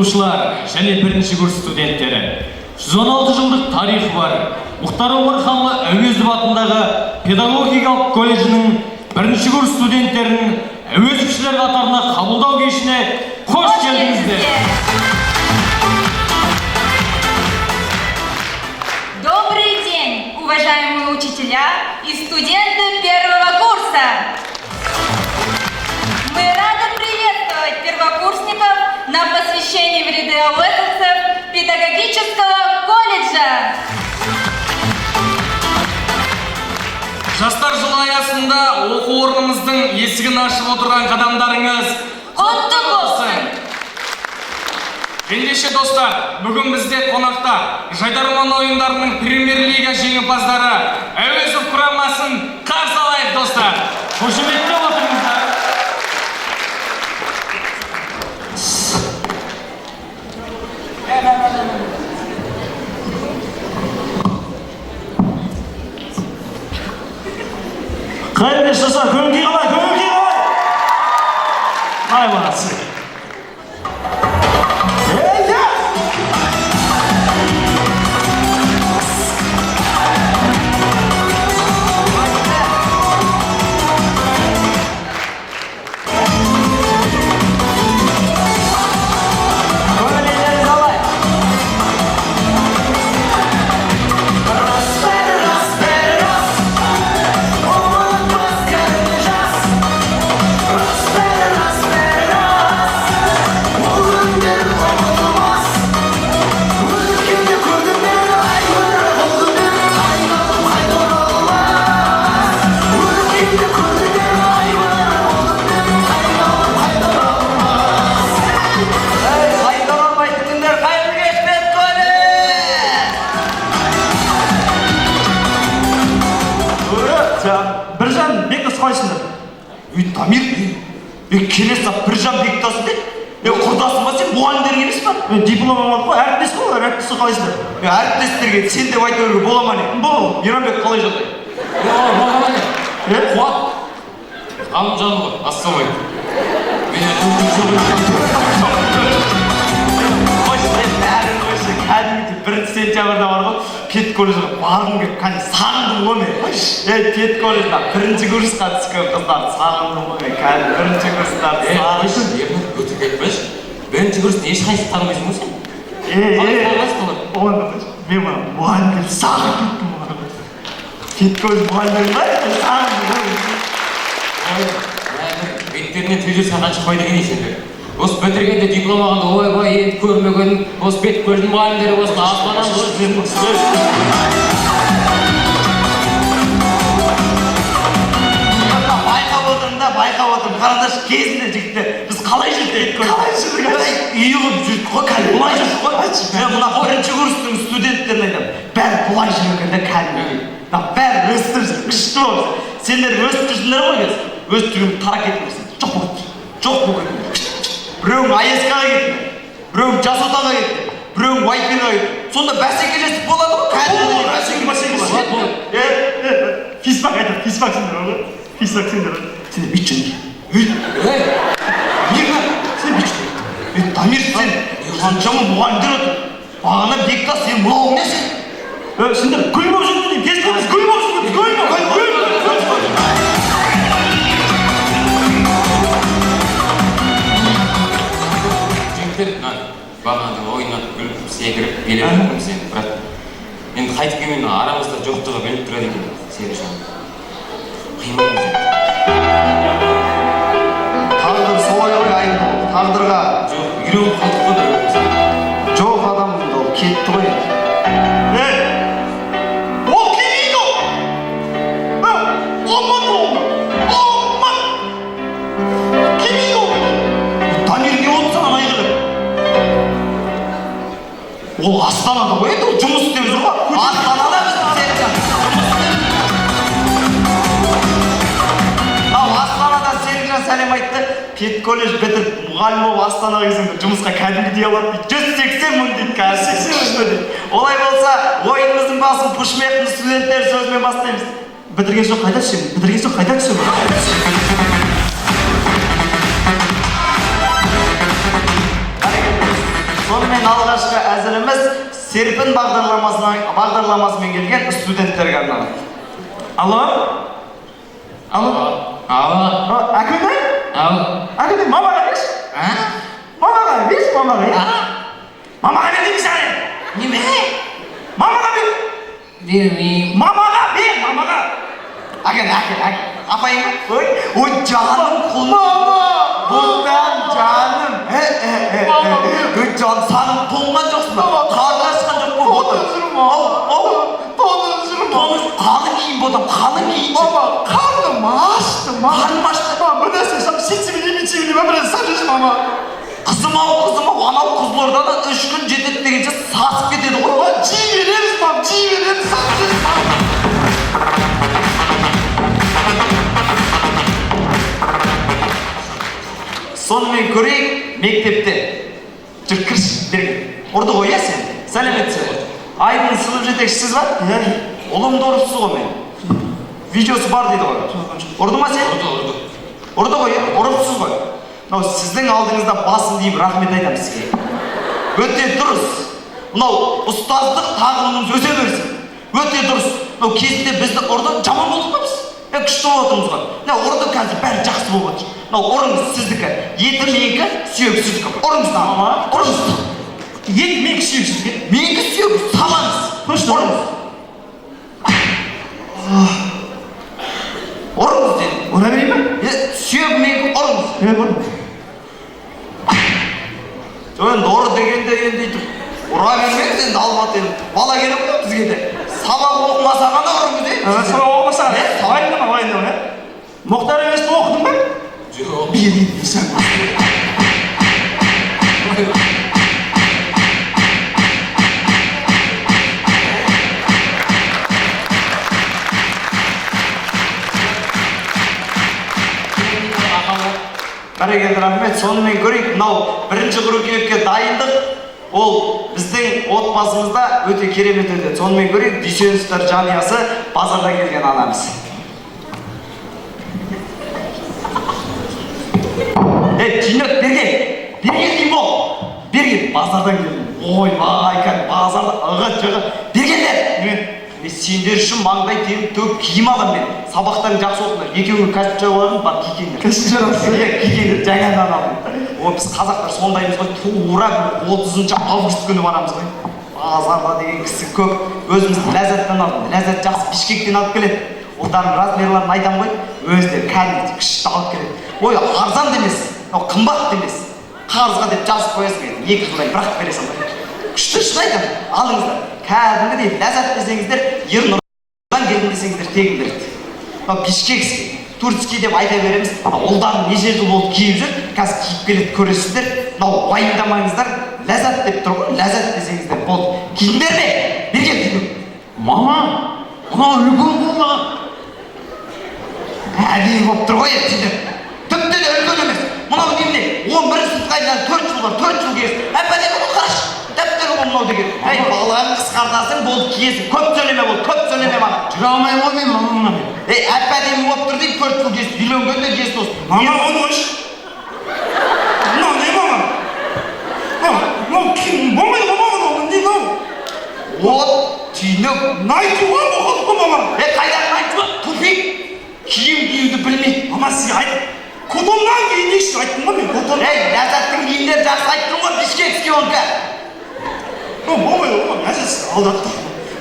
окуучулар және биринчи курс студенттери. 116 жылдык тарихы бар Мухтар Омарханлы Әуезов атындагы педагогикалык колледжинин биринчи курс студенттерин Әуезовчилер катарына кабылдоо кешине кош келдиңиздер. Добрый день, уважаемые учителя и студенты первого курса! Мы рады приветствовать первокурсников на посвящении в ряды АОЭСовцев педагогического колледжа. Жастар жылы аясында оқу орнымыздың есігін ашып отырған қадамдарыңыз құтты болсын! Ендеше достар, бүгін бізде қонақта Жайдарман ойындарының премьер-лига жеңімпаздары Әуезов құрамасын қарсы алайық, достар. Қошеметтеп отырыңыздар. Қайырлы жасар, көңілге қалай, көңілге қалай! Ай, бағасы. Біржан бек қойсыңдар. Тамир, келесі Біржан бек тасын дейді. Құрдасың ба сен, мұғалімдерің емес па? Дипломым алып қой, әріптес қой, әріптесі қалайсыңдар? Әріптестерге сен деп айта беруге бола ма не? Бол, Еранбек қалай жағдай? Қуат, Ғалымжан ғой, ассалаймағалейкум. Кәдімгі 1 сентябрьда бар ғой, пед колледжге барғым келіп, кәне сағындым ғой мен. Пед колледжда 1-ші курсқа түскен қыздар сағындым ғой мен, кәне 1-ші курстарды сағындым. Өтірік айтпайшы, 1-ші курсты ешқайсысы танымайсың ғой сен? Мен мұғалімдерді сағындым ғой. Пед колледж мұғалімдерін ба, сағындым ғой. Беттерінен төже саған шықпайды деген есендер. Осы бітіргенде диплом алғанда ой енді көрмеген, осы бет көздің мұғалімдері осы аспаннан байқап отырмын, қараңдаршы, кезінде жігіттер, біз қалай жүрдік? Қалай жүрдік? Үйіліп жүрдік қой, кәлі бұлай жүрдік қой. Мен мына 1-ші курстың студенттерін айтамын, бәрі бұлай жүргенде кәлі. Бәрі өстіп жүр, күшті болып. Сендер өстіп жүрсіңдер ғой кез, өстіп жүрген тара кетіңдерсің. Жоқ болып кетті, жоқ болып кетті. Біреуің АСК-ға кетті, біреуің Жасотаға кетті, біреуің Вайпинға кетті. Сонда бәсекелестік болады ғой, кәлі болады. Физбак айтыр, физбак сендер ғой. Физбак сендер ғой. Сендер бит жүріңдер. Неге? Сен бит жүріңдер. Тамир, сен қаншама мұғалімдер отыр. Бағана бектас, сен мұлауың не сен? Сендер гүл болып жүріңдер деймін, кез көріңіз, гүл болып жүріңдер, гүл болып. бағанағы ойнап күліп секіріп билеп жүрмін сен, брат. Енді қайтып келмен арамызда жоқтығы біліп тұрады екен сені шағын. Қимаймыз енді. Тағдыр солай ғой айын ол, тағдырға. Жоқ, үйреніп қалдық қой бір. Жоқ адамымды ол кетті ғой. Ол келейді ол! Олман ол! Олман! Келейді ол! Тамирге олды саған айғырып. Ол Астанада ғой еді, ол жұмыс істеп жүр ғой. Астанада біздің Серікжан. Ал Астанада Серікжан сәлем айтты. Пед колледж бітіріп, мұғалім болып Астанаға келсеңдер, жұмысқа кәдімгідей алады дейді. 180 мың дейді, қазір 80 мың дейді. Олай болса, ойынымыздың басын Пұшмектің студенттері сөзімен бастаймыз. Бітірген соң қайда түсемін? Бітірген соң қайда түсемін? Серпін бағдарламасымен келген студенттерге арналады. Алло? Әкеме? Әкеме, мамаға беш? Мамаға беш, мамаға. Мамаға бер дейміз әлі? Неме? Мамаға бер. Бермеймін. Мамаға бер, мамаға. Әкел. Апайын ба? Ой, жаным құлым. Бұлдан жаным. Ой, жан, саным тоңған жоқсың ба? Қарын ашқан жоқ па? Қалың кейін бодым, қалың кейін. Karnım açtı, Karnım açtı. Bu nasıl? Sen içimini ben biraz sarışım ama. Қызым-ау, анау Қызылордадан 3 күн жетеді дегенше сасып кетеді ғой. Çiğ veririz bak, çiğ veririz, sarışım. Сонымен көрейік мектепте. Жүр, кірші, берген. Ұрды ғой, иә сен? Сәлеметсіз. Айдың сынып жетекшісіз ба? Ұлымды ұрыпсыз ғой мен. Видеосы бар дейді ғой. Ұрды ма сен? Ұрды ғой, ұрыпсыз ғой. Сіздің алдыңызда басын дейіп рахмет айтамын сізге. Өте дұрыс. Мынау ұстаздық тағылымымыз өте берсін. Өте дұрыс. Кезінде бізді ұрды, жаман болдық па біз? Күшті отырмыз ғой. Ұрды қазір бәрі жақсы болып отыр. Ұрыңыз сіздікі. Еті менікі, сүйегі сіздікі. Ұрыңыз да. Ұрыңыз. Ет менікі сүйек сізге. Менікі сүйегі салаңыз. Ұрыңыз. Ұрыңыз деді. Ona vereyim mi? Сүйегі менікі ұрыңыз. Енді ұры дегенде енді өйтіп ұра бермеңіз енді алматы енді бала керек қой бізге де. Сабақ оқымаса ғана ұрыңыз дейді. Sabah olmasa ne? Aynen. Muhtar Üniversitesi okudun mu? Жоқ. Bir sen. Бәрекелді рахмет. Сонымен көрейік, мынау бірінші қыркүйекке дайындық. Ол біздің отбасымызда өте керемет өтеді. Сонымен көрейік, Дүйсеновтар жанұясы базарда келген анамыз. Түйнек, берген бол. Берген, базардан келген. Ой, айқан, базарда ығыт. Бергендер. Сендер үшін маңдай теріп төгіп киім алам мен. Сабақтарын жақсы оқыңдар. Екеуіңе кәсіпші боларым, бар кикендер. Кәсіпші аласың? Кикендер, жаңадан алдым. Біз қазақтар сондаймыз ғой, тура 30 август күні барамыз ғой. Базарда деген кісі көп. Өзіміз ләззаттан алдым. Ләззат жақсы Бішкектен алып келеді. Олардың размерларын айтам ғой, өздері кәдімгі күшті алып келеді. Ой, арзан демес, қымбат демес. Қарызға деп жазып қоясың еді. 2 жылдай бірақ бересің ғой. Күшті шын айтам, алыңыздар. Кәдімгідей ләззат десеңіздер, Ернұрдан келдің десеңіздер тегін береді. Бішкекский, турецкий деп айта береміз. Олдарын неше жыл болды киіп жүр, қазір киіп келеді көресіздер. Уайымдамаңыздар, ләззат деп тұр ғой, ләззат десеңіздер болды. Киіңдер ме? Берген түйдім. Мама, мынау үлкен болмаған. Әдейі болып тұр ғой, түйдім. Тіпті де үлкен емес. Мынау немене? 11 сыныпқа айдан 4 жыл бар, 4 жыл киесің. Әпәдегі бұл қарашы. Дәптері бұл мынау деген. Әй, балаң қысқартасың, болды киесің. Көп сөйлеме маған. Жүре алмаймын ғой мен мамамнан. Әпәдемі болып тұр дейін, 4 жыл киесің. Үйленгенде киесің осы. Mama onu hoş. No, ne mama? No, kim? Mama ne no? От, түйнек. Naytu var mı okuduk mama? Қайдан айтты? Тупик. Киім киюді білмейді. Ama siz Kodumdan giyindik işte ayттım mı ben? Kodum. Ләззаттың киімдері жақсы айттың ғой, Бішкекский онка. Mama мәжіліс алдаttық.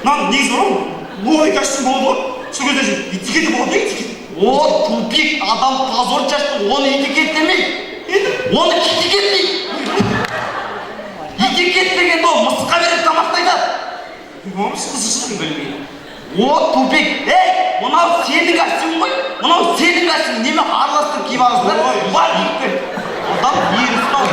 Lan негізі бар ғой? Новый костюм болды ғой? Сол кезде этикеті болады ма этикет? О, тупик, адам позор шашты, оны этикеттемейді. Оны этикеттейді. Этикет деген ол мысыққа беріп тамақтайды. Мама сіз қызысың білмейді. О, тупик, мынау сенің костюм ғой, мынау сенің костюм, неме араластырып киіп аласыңдар? Бар киіппен. Адам ері ұстау.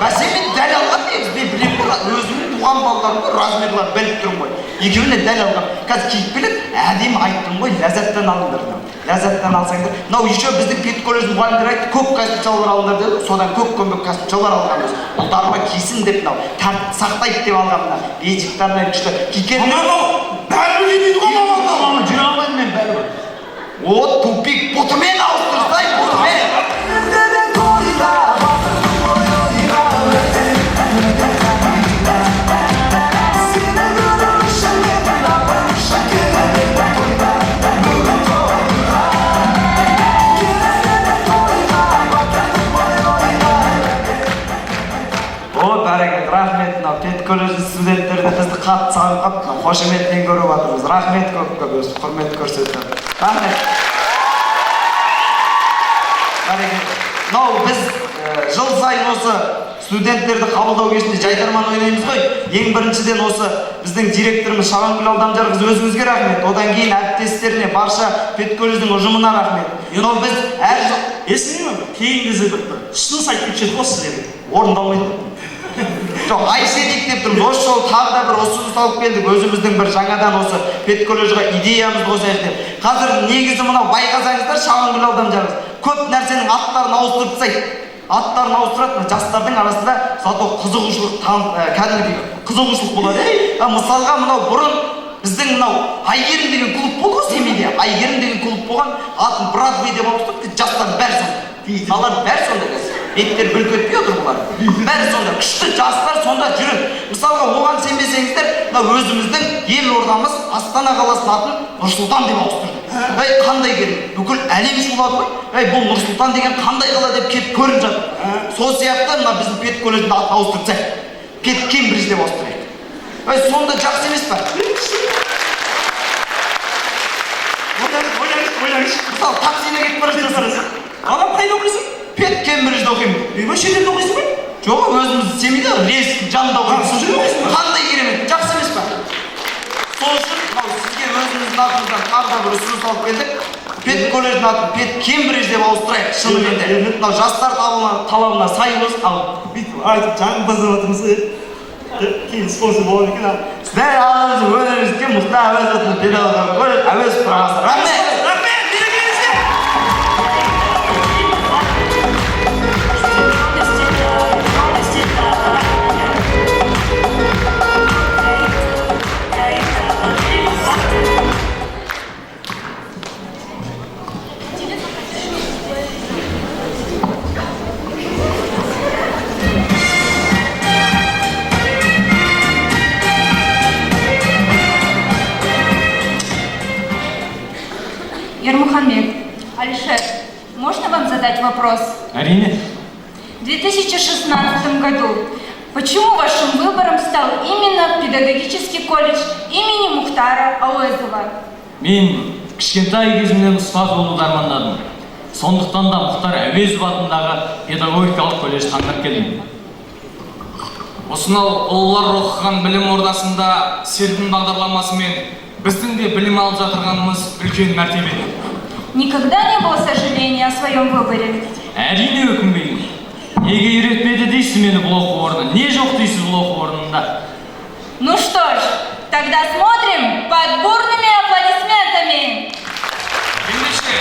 Бәсемен дәл алған негіз, мен білем ғой, өзімнің туған балаларым ғой, размерларын біліп тұрмын ғой. Екеуіне дәл алған. Қазір киіп келеді, әдемі айттым ғой, ләззаттан алыңдар. Ләззаттан алсаңдар. Мынау еще біздің педколледж мұғалімдері айтты, көк костюмшалар алыңдар деді, содан көк костюмшалар алғанбыз. Ұлдарыма кисін деп мынау, тәртіп сақтайды деп алған мына. Бейжіктарына күшті. Бәрі білмейді ғой мама. Мама, жүре алмаймын мен бәрібір. О, тупик, бұтымен ауыстырсай, бұтымен. бәрекелді, рахмет. Мынау педколледж студенттеріне бізді қатты сағынып, қошеметпен көріп жатырмыз. Рахмет көп өз құрмет көрсетіп. Рахмет. Бәрекелді. Мынау біз жыл сайын осы студенттерді қабылдау кезінде жайдарман ойнаймыз ғой. Ең біріншіден осы біздің директорымыз Шабангүл Алдамжарқызы, өзіңізге рахмет. Одан кейін әріптестеріне, барша педколледждің ұжымына рахмет. Мынау біз әр жыл Есіңе ме? Кейін кезде бір шыныс айтып кетшеді ғой сіздерге. орындалмайды. Жоқ, айтсайдық деп тұрмыз. Осы жолы тағы да бір ұсыныс алып келдік. Өзіміздің бір жаңадан осы педколледжға идеямызды қосайық деп. Қазір негізі мынау байқасаңыздар, Шабангүл Алдамжарқызы көп нәрсенің аттарын ауыстырып тастайды. Аттарын ауыстырады, жастардың арасында зато қызығушылық кәдімгідей қызығушылық болады. Мысалға мынау бұрын біздің мынау Айгерім деген клуб болды ғой Семейде. Айгерім деген клуб болған, атын Бродвей деп ауыстырып, жастар бәрі сонда. Балалар бәрі сонда. Беттер бүлк өтпей отыр бұлар. Бәрі сонда. Күшті жастар сонда жүреді. Мысалға оған сенбесеңіздер, өзіміздің елордамыз Астана қаласының атын Нұрсұлтан деп ауыстырды. Қандай керек? Бүкіл әлем шулады ғой. Бұл Нұрсұлтан деген қандай қала деп кетіп көріп жатыр. Сол сияқты мына біздің педколледждің атын ауыстырсақ, Педкембридж деп ауыстырайық. Сонда жақсы емес па? Ойлаңыз. Мысалы, таксине кетіп бара жатырсыз. Адам қайда оқисың? Педкембриджде оқимын. Шетелде оқисың ба? Жоқ, өзіміз Семейде рельстің жанында оқимын. Сол жерде оқисың ба? Қандай керемет, жақсы емес па? Сол үшін сізге өзіміздің атымыздан тағы да бір ұсыныс алып келдік. Педколледждің атын Педкембридж деп ауыстырайық. Шынымен де. Мынау жастар талабына сай болсын. Ал Бүйтіп айтып жағымпаздап жатырмыз. Кейін спонсор болады екен. сіздер алыңыз өнеріңізге мұзда әуезовтың педагогикалық колледж әуезов программасы. Рахмет! Рахмет! Берекеліңізге! Ермухамед, Алишер, можно вам задать вопрос? Әрине. В 2016 году почему вашим выбором стал именно педагогический колледж имени Мухтара Ауезова? Мен кішкентай кезімнен ұстаз болуды армандадым. Сондықтан да Мұхтар Әуезов атындағы педагогикалық колледж таңдап келдім. Осынау ұлылар оқыған білім ордасында серпін бағдарламасымен біздің де білім алып жатырғанымыз үлкен мәртебе. Никогда не было сожаления о своем выборе? Әрине өкінбеймін. Неге үйретпеді дейсіз мені бұл оқу орны? Не жоқ дейсіз бұл оқу орнында? Ну что ж, тогда смотрим под бурными аплодисментами. Ендеше,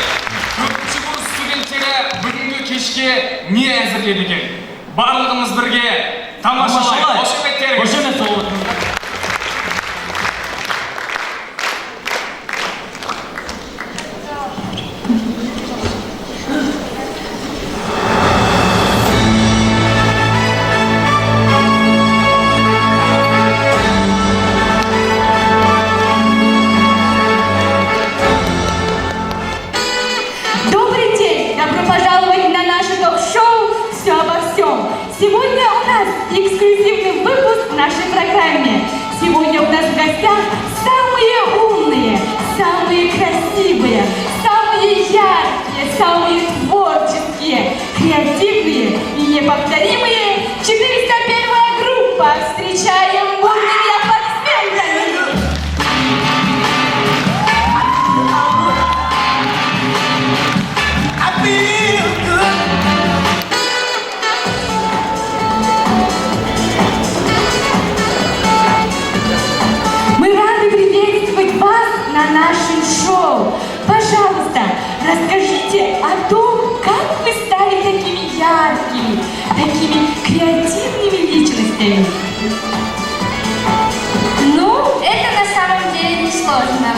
төртінші курс студенттері бүгінгі кешке не әзірледі екен? Барлығымыз бірге тамашалайық. Қошемет болып отырыңыздар. Добрый день! Добро пожаловать на наше ток-шоу «Все обо всем». Сегодня у нас эксклюзивный выпуск в нашей программе. Сегодня у нас в гостях самые умные, самые красивые, самые яркие, самые творческие, креативные и неповторимые 401-я группа. Встречаем бурными аплодисментами! Мы рады приветствовать вас на нашем шоу. Пожалуйста, расскажите о том, как вы стали такими яркими, такими креативными личностями. Ну, это на самом деле несложно.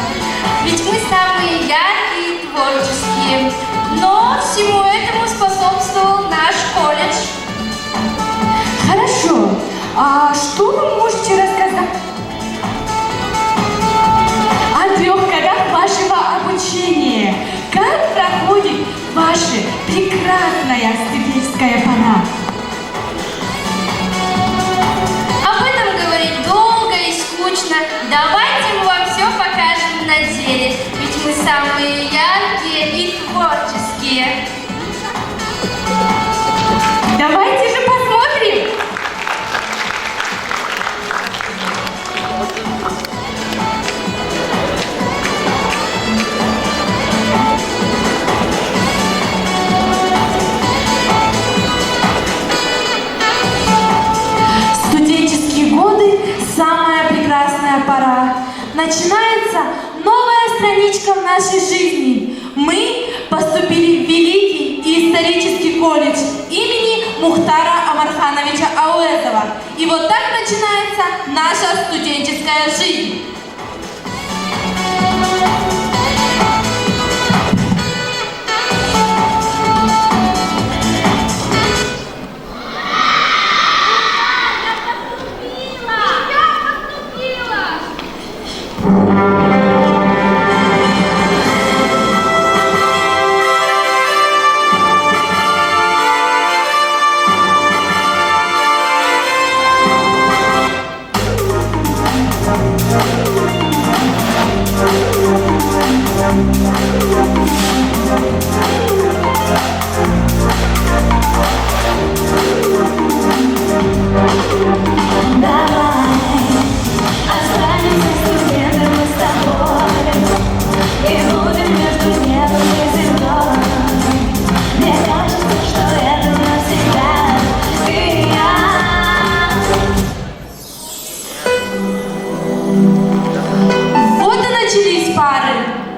Ведь мы самые яркие и творческие. Но всему этому способствовал наш колледж. Хорошо. А что вы можете рассказать о 3 годах вашего обучения? Как проходит ваша прекрасная студенческая пора? Давайте мы вам все покажем на деле, ведь мы самые яркие и творческие. Давайте же посмотрим. Студенческие годы – самая прекрасная пора. Начинается новая страничка в нашей жизни. Мы поступили в Великий и исторический колледж имени Мухтара Омархановича Ауэзова. И вот так начинается наша студенческая жизнь.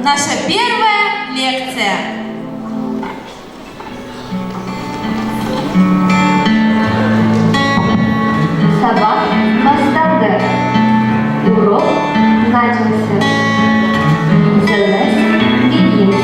Наша первая лекция. Sabah başladı. Урок начался. The lesson begins.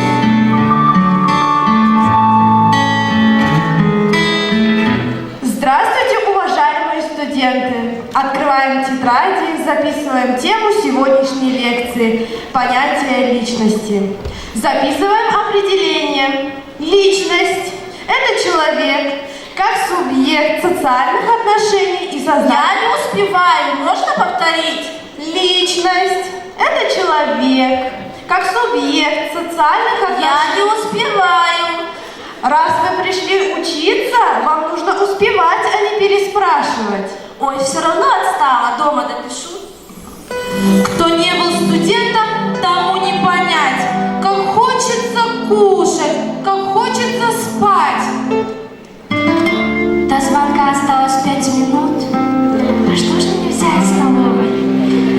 Здравствуйте, уважаемые студенты! Открываем тетради, записываем тему сегодняшней лекции – понятие личности. Записываем определение. Личность – это человек, как субъект социальных отношений и сознания. Я не успеваю, можно повторить? Личность – это человек, как субъект социальных отношений. Я не успеваю. Раз вы пришли учиться, вам нужно успевать, а не переспрашивать. Ой, все равно отстала, дома допишу. Кто не был студентом, тому не понять, как хочется кушать, как хочется спать. До звонка осталось 5 минут. А что же мне взять в столовой?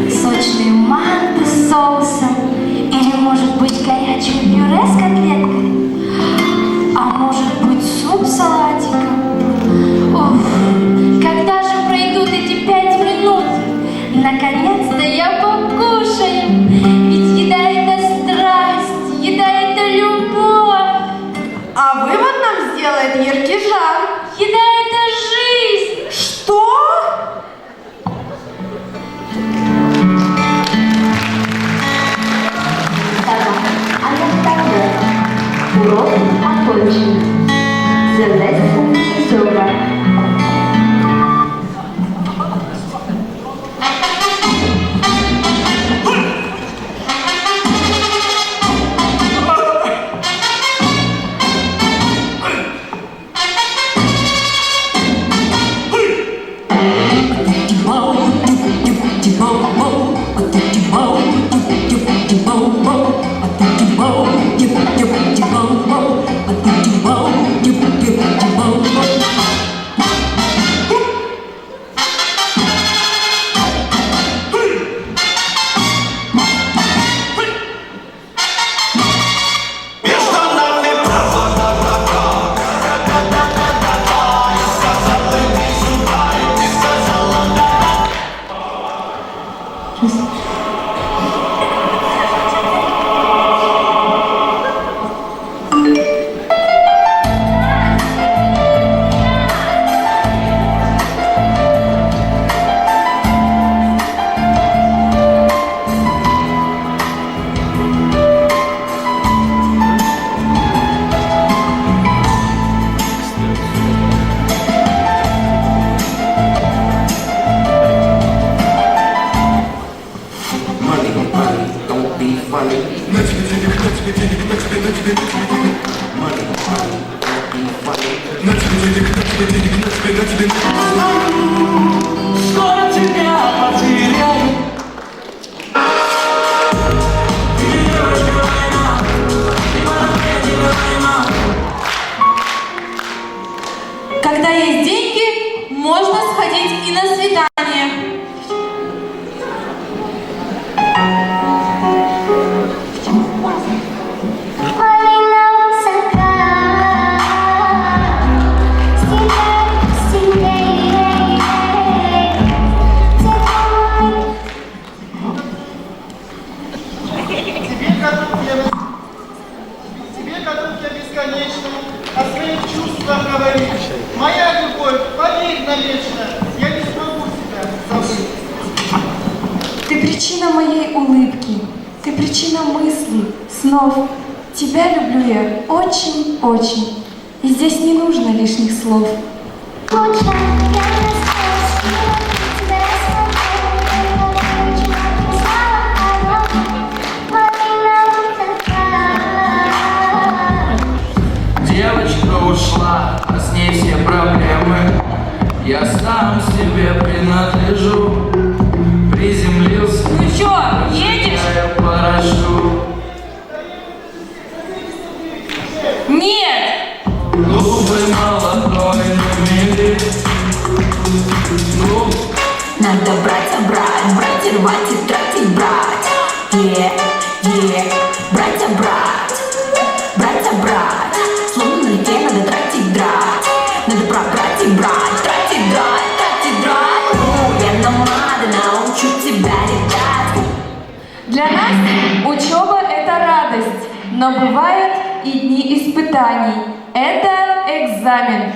Сочные манты с соусом? Или, может быть, горячее пюре с котлеткой? А может быть, суп с салатиком? Уф, когда же пройдут эти 5 минут? Наконец-то я покушаю. Ведь еда – это страсть, еда – это любовь. А вывод нам сделает Еркежан. Еда – это жизнь. Что? Урок окончен. The lesson is over. Скоро тебя потеряю. Когда есть деньги, можно сходить и на свидание. Тебе готов я бесконечно о своих чувствах говорить. Моя любовь, поверь навечно, я не смогу тебя забыть. Ты причина моей улыбки, ты причина мыслей, снов. Тебя люблю я очень-очень, и здесь не нужно лишних слов. Девочка ушла, а с ней все проблемы. Я сам себе принадлежу. Приземлился, Ну чё, едешь? я парашу. Нет! Губы молодой на мели. Надо брать, брать и рвать и тратить, брать. Брать, брать. Словно на реке надо тратить, драть. Надо брать и брать, тратить, драть. Я намада, научу тебя летать. Для нас учеба – это радость, но бывают и дни испытаний. Это экзамен.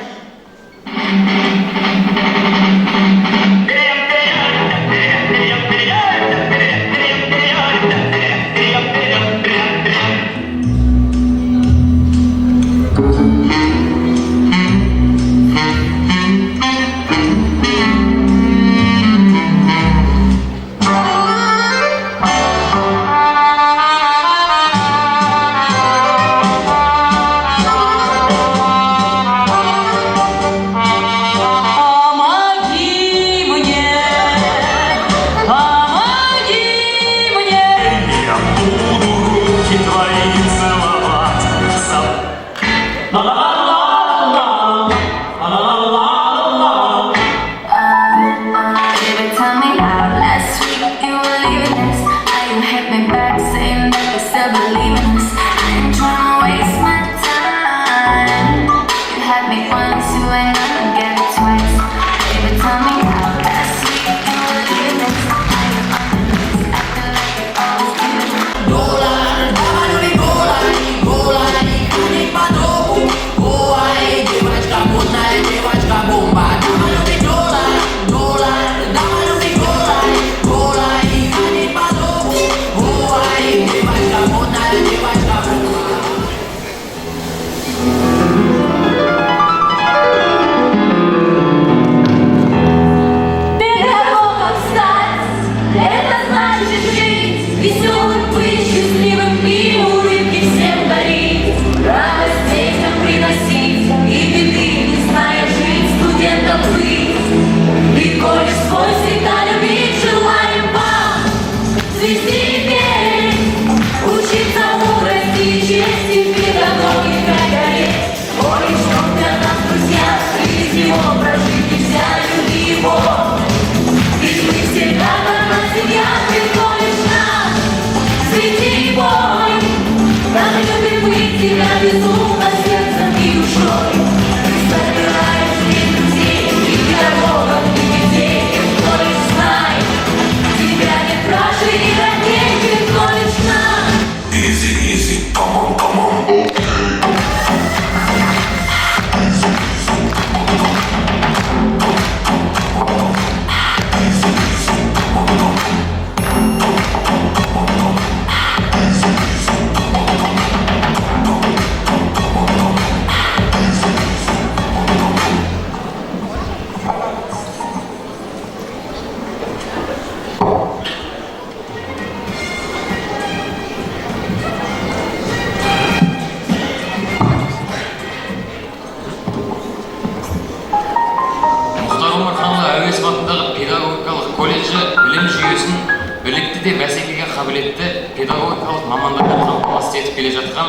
колледжі білім жүйесін білікті де бәсекеге қабілетті педагогикалық мамандармен қамтамасыз етіп келе жатқан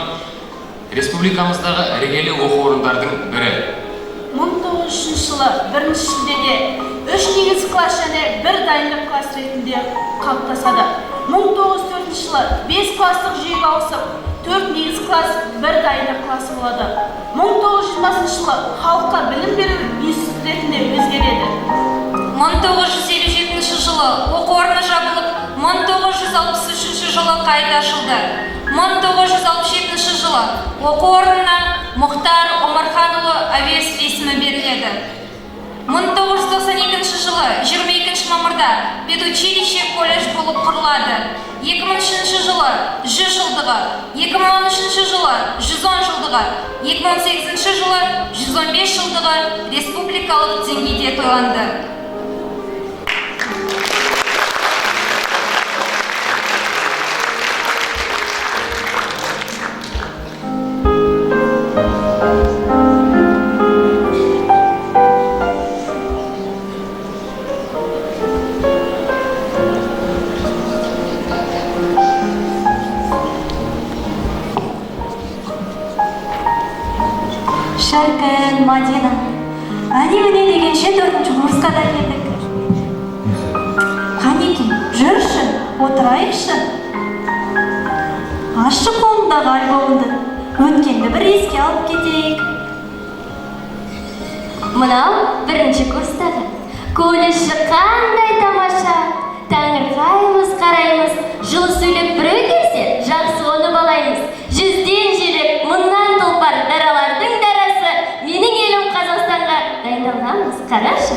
республикамыздағы іргелі оқу орындардың бірі. 1903 жылы 1 шілдеде 3 негізгі класс және 1 дайындық класс ретінде қалыптасады. 1904 жылы 5 класстық жүйеге ауысып, 4 негізгі класс, 1 дайындық классы болады. 1920 жылы халыққа білім беру институты ретінде өзгереді. 1957 жылы оқу орны жабылып, 1963 жылы қайта ашылды. 1967 жылы оқу орнына Мұхтар Омарханұлы Әуезов есімі беріледі. 1992 жылы 22 мамырда педучилище колледж болып құрылады. 2003 жылы 100 жылдығы, 2013 жылы 110 жылдығы, 2018 жылы 115 жылдығы республикалық деңгейде тойланды. Шіркін, Мадина, әне-міне дегенше 4-ші курсқа да келдік. Қанеки, жүрші, отырайықшы. Ашы қолындағы альбомды, өткенді бір еске алып кетейік. Мынау 1-ші курстағы. Колледжі қандай тамаша. Таңырқаймыз, қараймыз, жылы сөйлеп біреу келсе, жақсы оны балаймыз. 100-ден желек, мұннан тұлпар, даралардың дарасы. Менің елім Қазақстанға дайындалғанбыз, қарашы.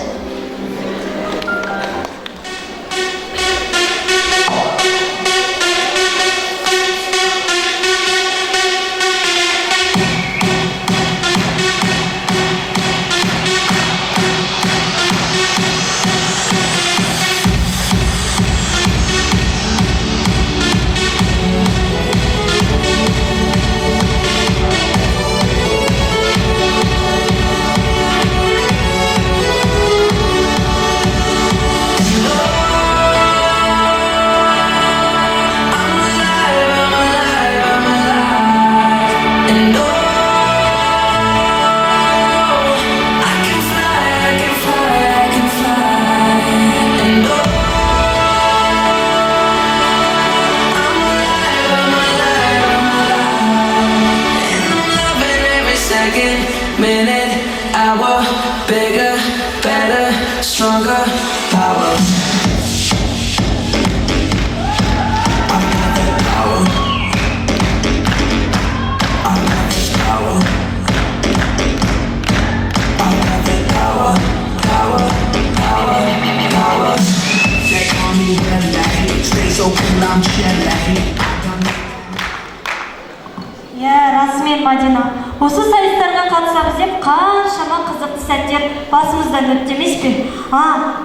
Расымен, Мадина, осы сайыстарға қатысамыз деп қаншама қызықты сәттер басымыздан өтті емес пе?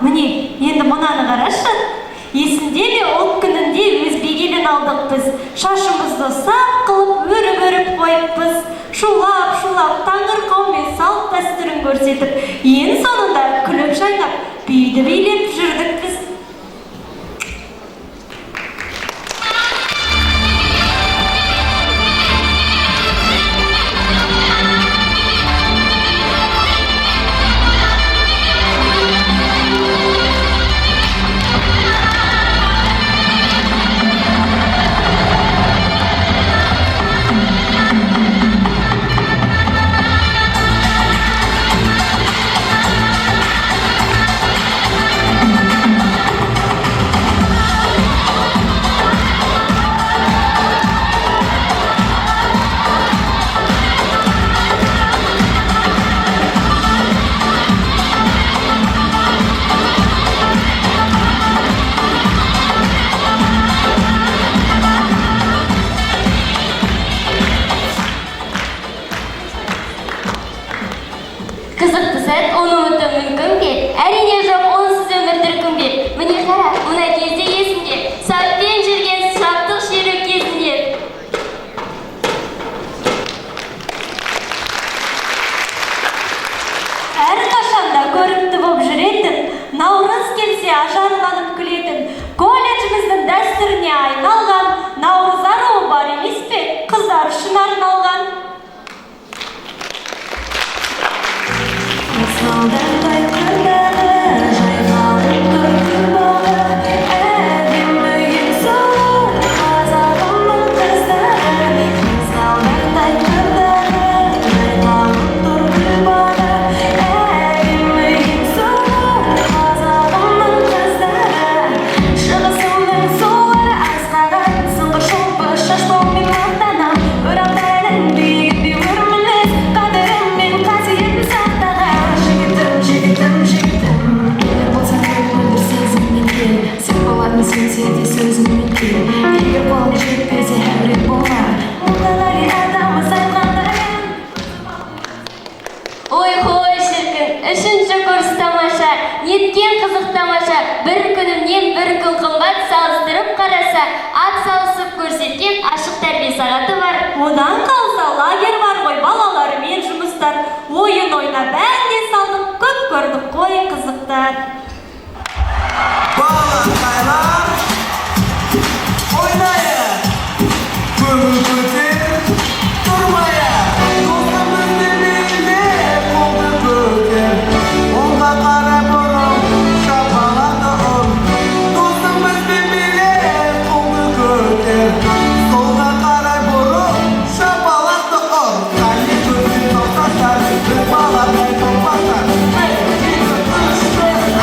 Міне, енді мұнаны қарашы. Есінде ме ұлт күнінде өзбек елін алдық біз. Шашымызды сап қылып, өріп қойыппыз. Шулап, таңырқаумен салт дәстүрін көрсетіп, ең соңында күліп жайнап, биді билеп жүрдік біз. Қызықты сәт, оны ұмыту мүмкін бе? Әрине жоқ, онсыз өмір дүркін бе? Міне қара, мына кезде есімде, саппен жүрген шаттық шеру кезінде. Әрқашанда көрікті боп жүретін, наурыз келсе ажарланып күлетін. тойлайтын колледжіміздің дәстүріне айналған наурыз аруы бар емес пе, қыздар үшін арналған. Ой, қой шіркін, үшінші курс тамаша, неткен қызық тамаша, бір күнімнен бір күн қымбат салыстырып қараса, ат салысып көрсеткен ашық тәрбие сағаты бар. Одан қалса лагерь бар ғой, балалармен жұмыстар, ойын ойнап әнде салдық, көп көрдік қой қызықтар. Балақайлар, ойнайық, көңіл көтер, тұрмайық, достымызды белгілеп, қолды көтер, оңға қарап ұрып, шапалақты ұр. Достымызды белгілеп, қолды көтер, солға қарай бұрып, шапалақты ұр. Қане көзін тоқтатар, бір баладай топатар, бір, екі, үш, төрт.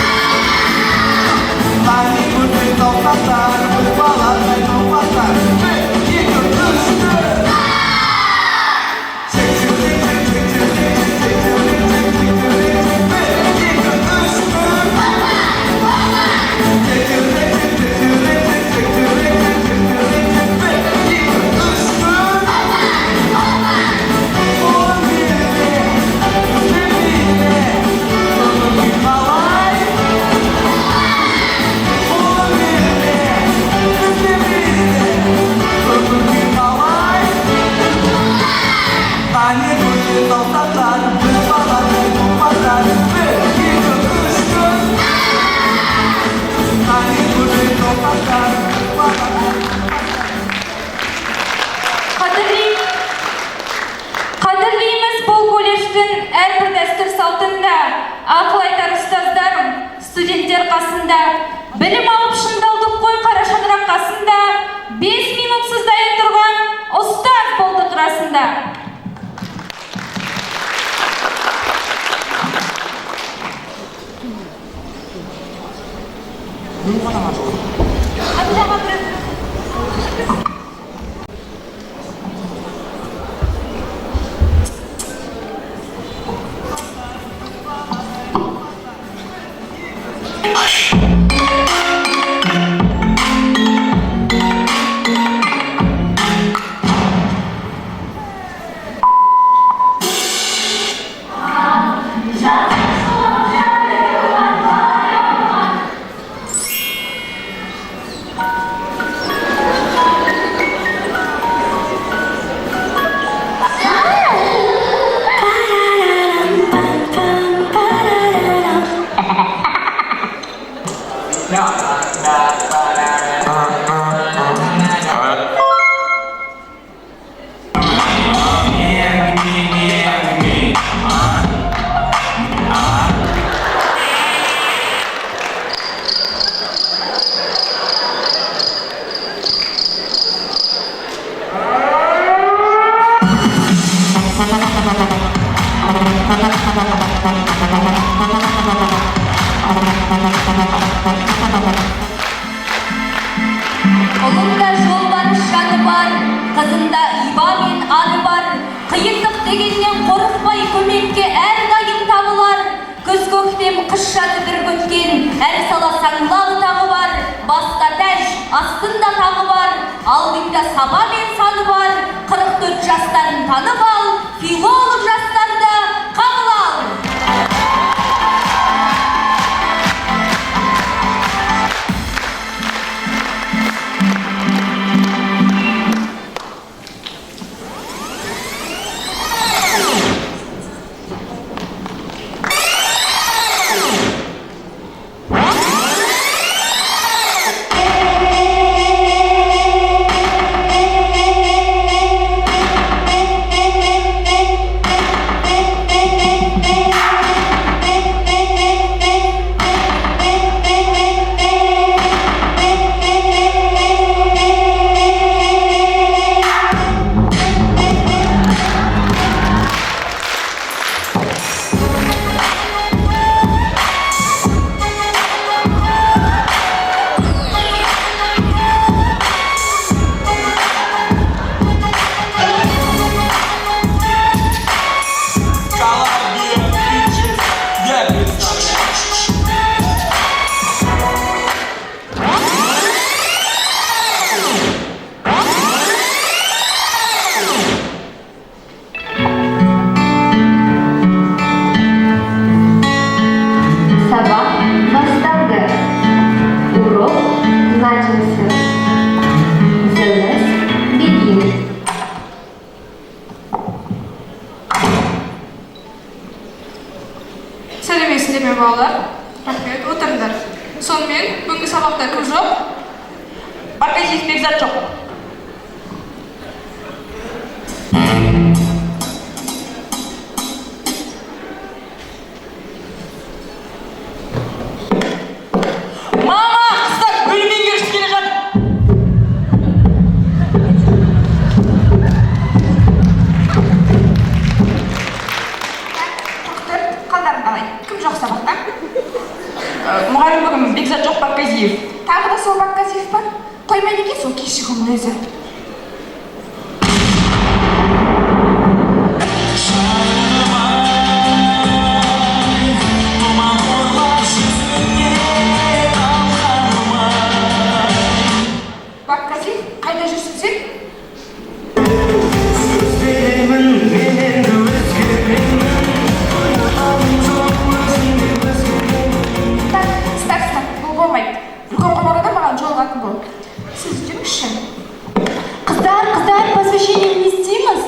Қане көзін тоқтатар, бір баладай топатар, бір, екі, үш, төрт. Қадірлейміз бұл колледждің әрбір дәстүр салтында, ақыл айтар ұстаздарым, студенттер қасында, білім алып шыңдалдық қой қара шаңырақ қасында, 5 минутсыз дайын тұрған ұстаз болдық расында. Ұлында жолбарыс жаны бар, қызында иба мен аны бар. Қиындық дегеннен қорықпай көмекке әрдайым табылар. Күз көктем қыс жазы бір көткен, әр сала саңлағы тағы бар. Баста тәж, астында тағы бар, алдыңда саба мен саны бар. 44 жастарын танып ал, филолог жастарды қабыл ал. сөйлеме балалар. Рахмет, отырыңдар. Сонымен бүгінгі сабақта кім жоқ? Баказиев Бекзат жоқ. Мама, қыздар бөлім меңгерушісі келе жатыр. Тоқтар, қалдарың қалай? Кім жоқ сабақта? Мұғалім бүгін Бекзат жоқ, Баказиев. Тағы да сол Бакказиев па? Қоймайды екен сол кешігімнің өзі. Бакказиев, қайда жүрсің сен? Стар, бұл болмайды. Үлкен қоңырада маған жолығатын бол. Сіз жүріңізші. Қыздар, посвящение не істейміз?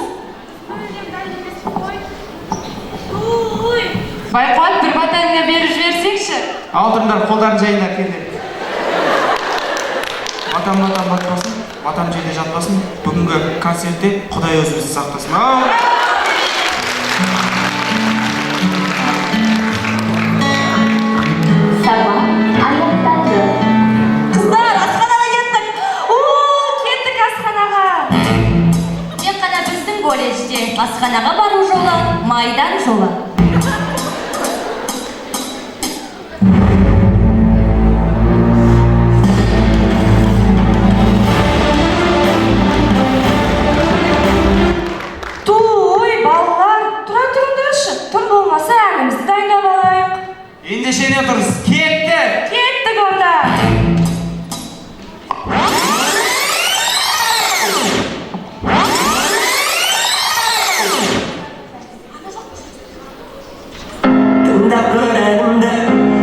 Байқуат, бір батаныңа беріп жіберсеңші. Алдырыңдар, қолдарын жайындар келдер. Матам батпасын, матам жерде жатпасын. Бүгінгі концертте Құдай өзі бізді сақтасын. Сабақ аяқталды. Қыздар, асханаға кеттік. Кеттік асханаға. Тек қана біздің колледжде асханаға бару жолы майдан жолы. Балалар, тұра тұрыңдаршы. Тұр болмаса әнімізді дайындап алайық. Ендеше не отырсыз? Кеттік! Кеттік онда. Тыңдап көрәнімді,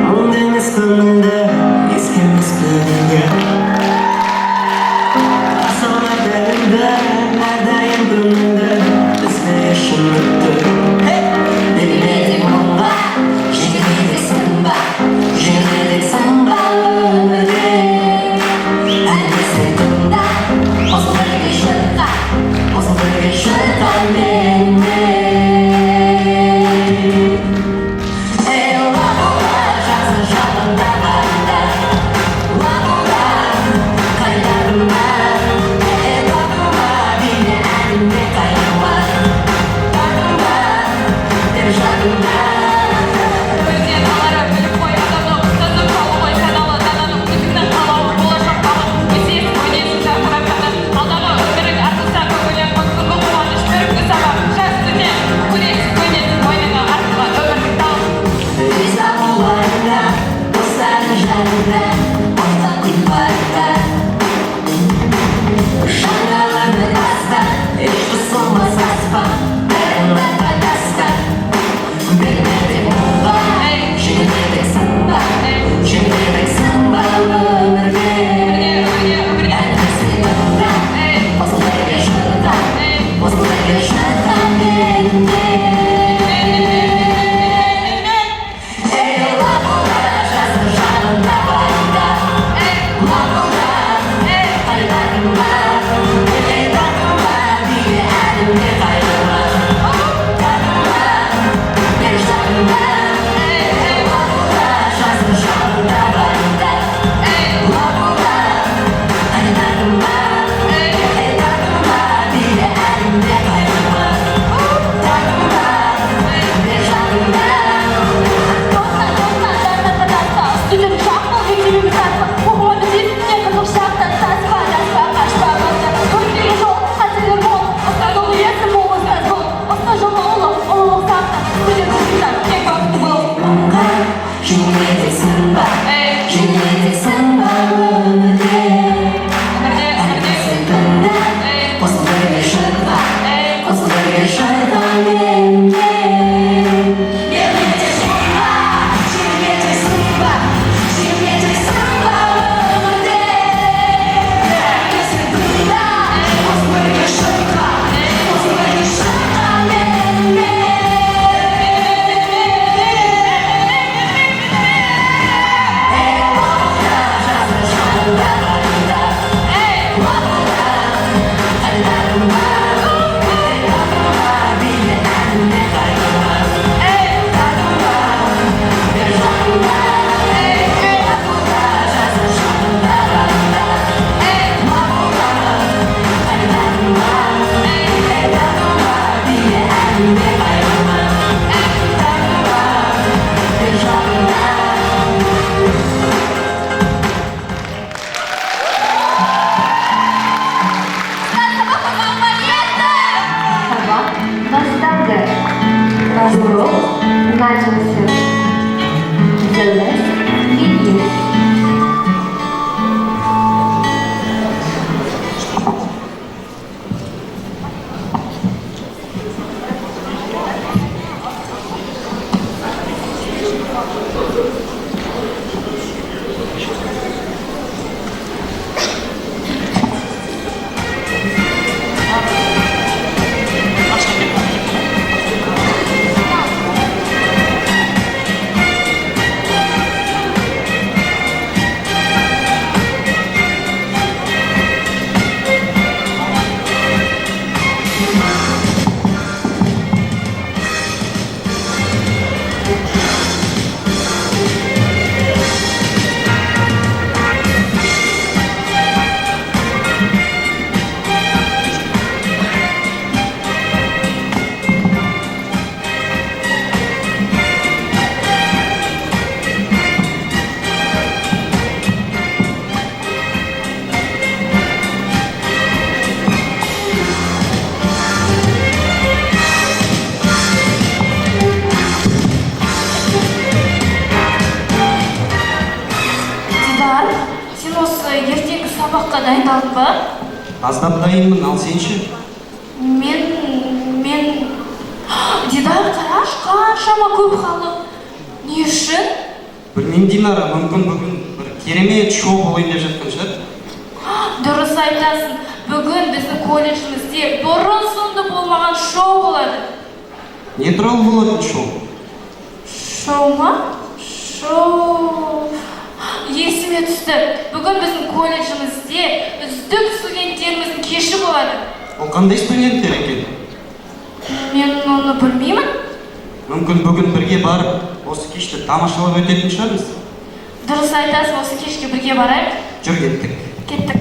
мұңды емес көңілді, ескермес көңілді. Асылар дәлімді, әрдайым көңілді, бізге шындықты. Білмедік мұңға, жеңілдексің ба, жеңілдексің ба өмірде. Әнімізді тыңда, осы бірге шырқа менде. Ел Дидар, сен осы ертеңгі сабаққа дайындалдың ба? Аздап дайынмын, ал сен ше? Мен... Дидар, қараш, қаншама көп халық. Не үшін? Білмеймін, Динара, мүмкін бүгін бір керемет шоу болайын деп жатқан шығар. Дұрыс айтасың, бүгін біздің колледжімізде бұрын соңды болмаған шоу болады. Не туралы болатын шоу? Шоу ма? Шоу... Есіме түсті. Бүгін біздің колледжімізде үздік студенттеріміздің кеші болады. Ол қандай студенттер екен? Мен оны білмеймін. Мүмкін бүгін бірге барып, осы кешті тамашалап өтетін шығармыз. Дұрыс айтасың, осы кешке бірге барайық. Жүр, кеттік. Кеттік.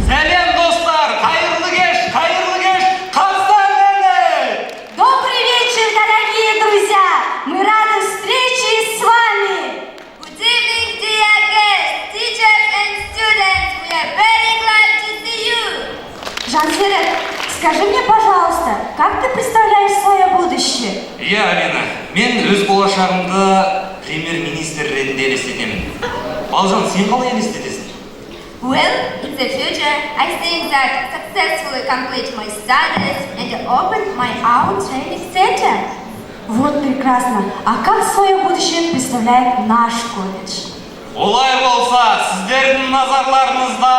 Сәлем достар, қайырлы кеш, қаздар мені! Добрый вечер, дорогие друзья! Мы рады встрече с вами! Good evening, dear guests, teachers and students. We are very glad to see you. Жансерет, скажи мне, пожалуйста, как ты представляешь свое будущее? Иә, Алина, мен өз болашағымды премьер-министр ретінде елестетемін. Балжан, сен қалай елестетесің? Well, in the future, I think that successfully complete my studies and open my own training center. Вот прекрасно. А как свое будущее представляет наш колледж? Олай болса, сіздердің назарларыңызда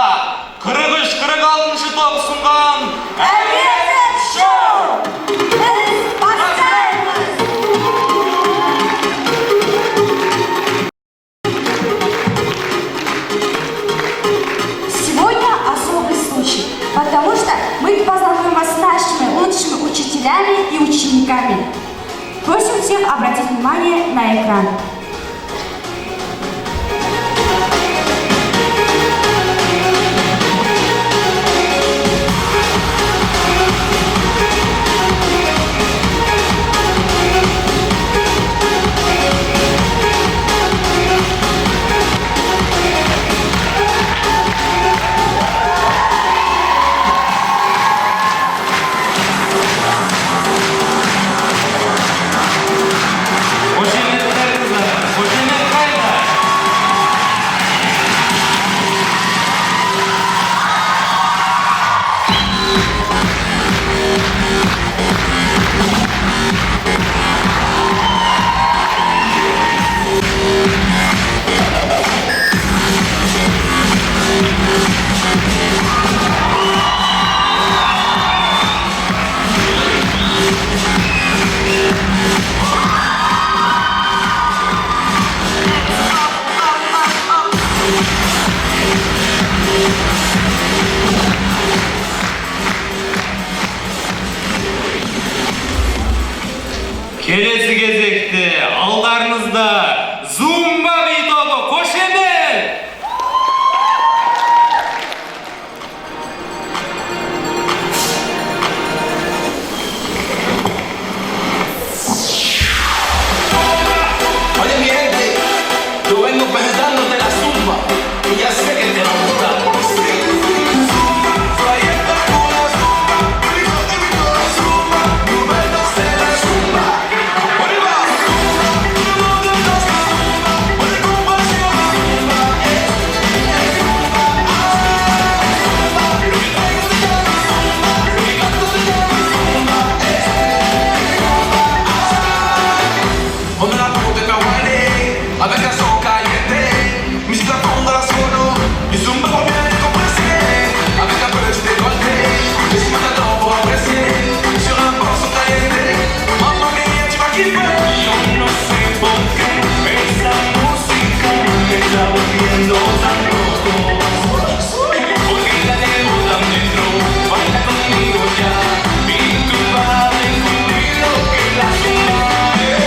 43-46 топ ұсынған Әуезов шоу! Біз бастаймыз! Сегодня особый случай, потому что мы познакомим вас с нашими лучшими учителями и учениками. Просим всех обратить внимание на экран. қошеметтеріңізді Келесі кезекте алдарыңызда Зумба би тобы, қош емек! Oye mi gente, yo vengo pensándote la zumba y ya sé que te va a gustar. Donde la puta kawaii, a veces son caliente. Mis platos la sueno, y zumba por bien como ese. A veces puedes te golpe, y si me da por apreciar. Sur un pozo caliente, mamma mia, tu vas kiffer. Yo no sé por qué esa música me está volviendo tan loco. Porque la llevo tan dentro, baila conmigo ya. Y tú vas a descubrir lo que la zumba es.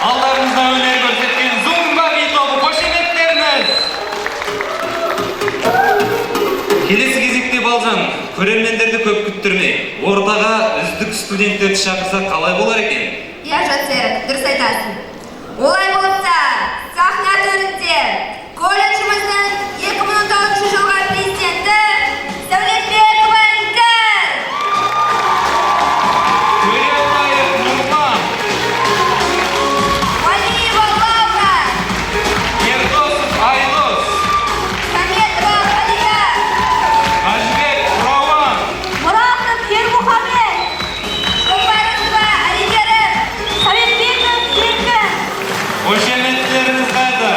Алдарыңызда өнер көрсеткен Зумба би тобы, қош емектеріңіз! Келесі кезекте Балжан, көрермендерді көп күттірмей, ортаға үздік студенттерді шақырса қалай болар екен? Я Жансерік, дұрыс айтасың. Олай болса, сахна төрінде колледжіміздің 2019 жылға президенті Сәулетбекова Іңкәр. Төрелайық Нұрман, Валиева Лаура, Ердосов Айдос, Хаметова Халида, Қажыбек Рауан, Мұратов Ермұхамед, Жопарызова Алигерім, Советбеков Серкін. қош еметтеріңіз қайда?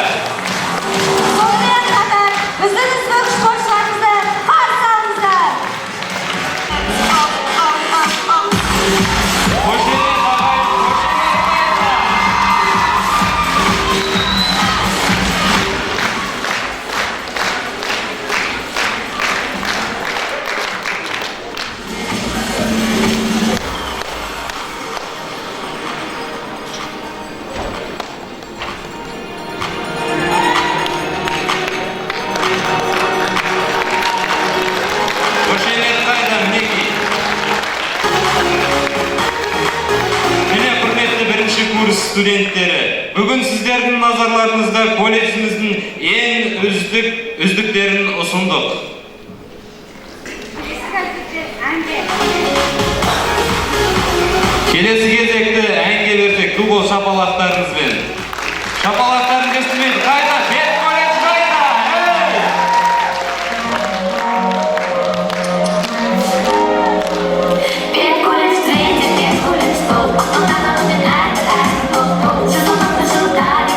Сонымен қатар біздің үздік спортшыларымызды қарсы алыңыздар. Қош емет ағайын, қош емет қайда? Қошемет қайда, мінекей. Міне құрметті бірінші курс студенттері, бүгін сіздердің назарларыңызда колледжіміздің ең үздіктерін ұсындық. Келесі кезекті әнге берсек, клуб шапалақтарыңызбен. Шапалақтарын естімейді, қайда? Бет колледж қайда? Ей! Перкулес встретит, перкулес стол. Он давно начинает играть. Сезон ждали,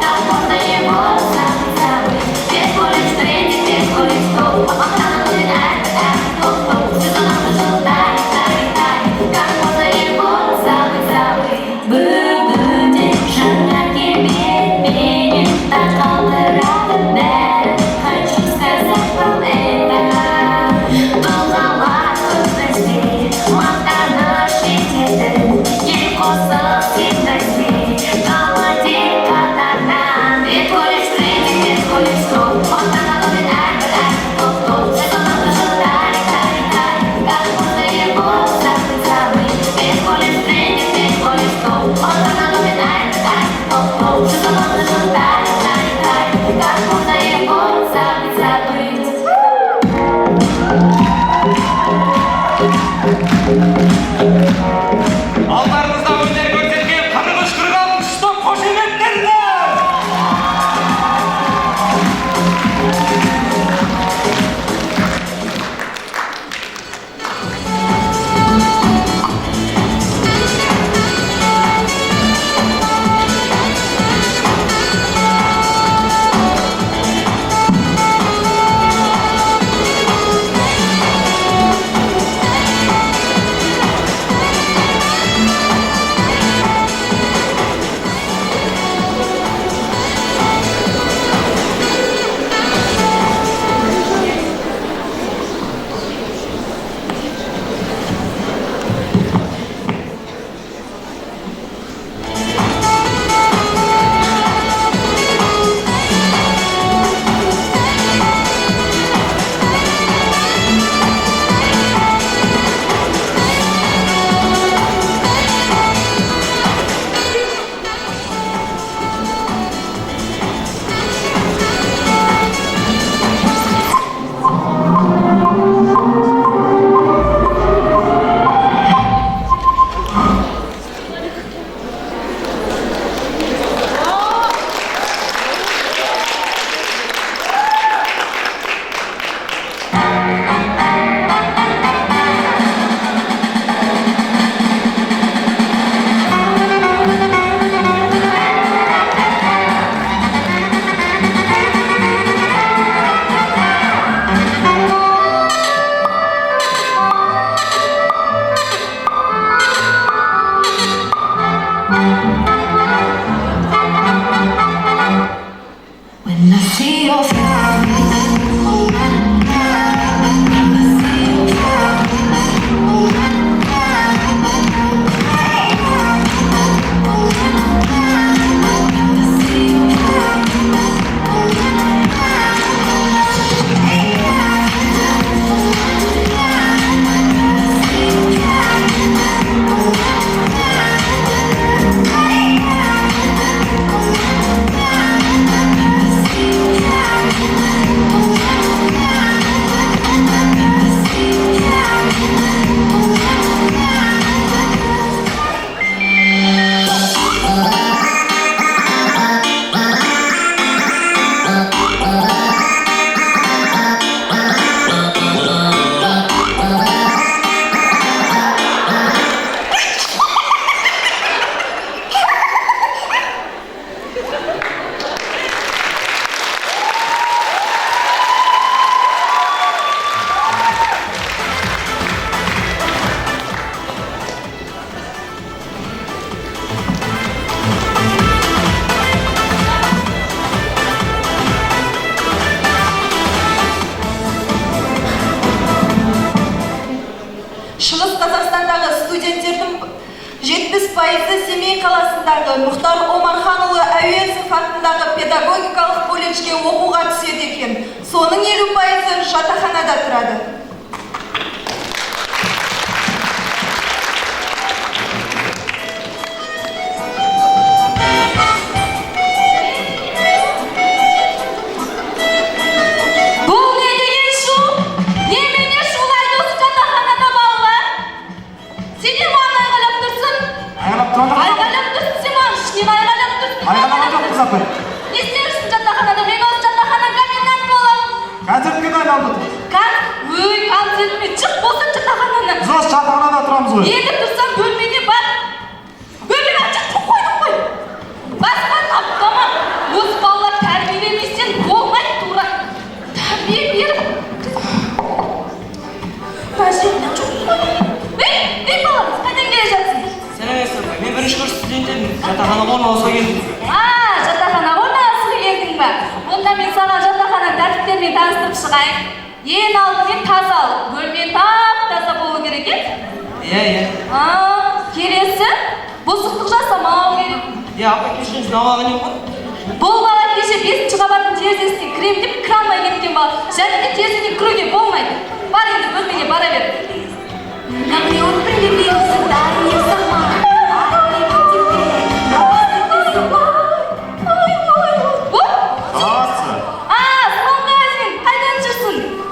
так можно его забыть. Перкулес встретит, перкулес стол. Он давно начинает играть. Сезон ждали, так можно его забыть. Бүгінде жаңа келбетпенен 70% Семей қаласындағы Мұхтар Омарханұлы Әуезов атындағы педагогикалық колледжге оқуға түседі екен. Соның 50% жатақханада тұрады. Не істерсің жатақханада? Мен осы жатақхана комендант боламын. Концертке дайындалып отырмыз. Өй, концертіме шық болсын жатақхананы. Біз осы жатақханада тұрамыз ғой. Енді тұрсам бөлмеге бар. Бөлмеге ашық қойдық қой. Басқа таптама. Осы балалар тәрбиелеместен болмайды тура. Тәрбие беріп. Мәжеттен жоқ қой. Ей, баламыз, қайдан келе жатсың? Сәлеметсіз бе? Мен бірінші курс студентімін. Жатақханаға орналасуға келдім. Жатақханаға орналасуға келдің ба? Онда мен саған жатақхана тәртіптерімен таныстырып шығайын. Ең алдымен тазалық. Бөлме тап-таза болу керек еді? Иә. Келесі, бұзықтық жасамау керек. Апа, кешіріңіз, намаған не ғой? Бұл бала кеше 5-ші қабаттың терезесіне кірем деп кранмай кеткен бала. Және де терезеден кіруге болмайды. Бар енді бөлмеге бара бер. Гамлет привелся, да не сама.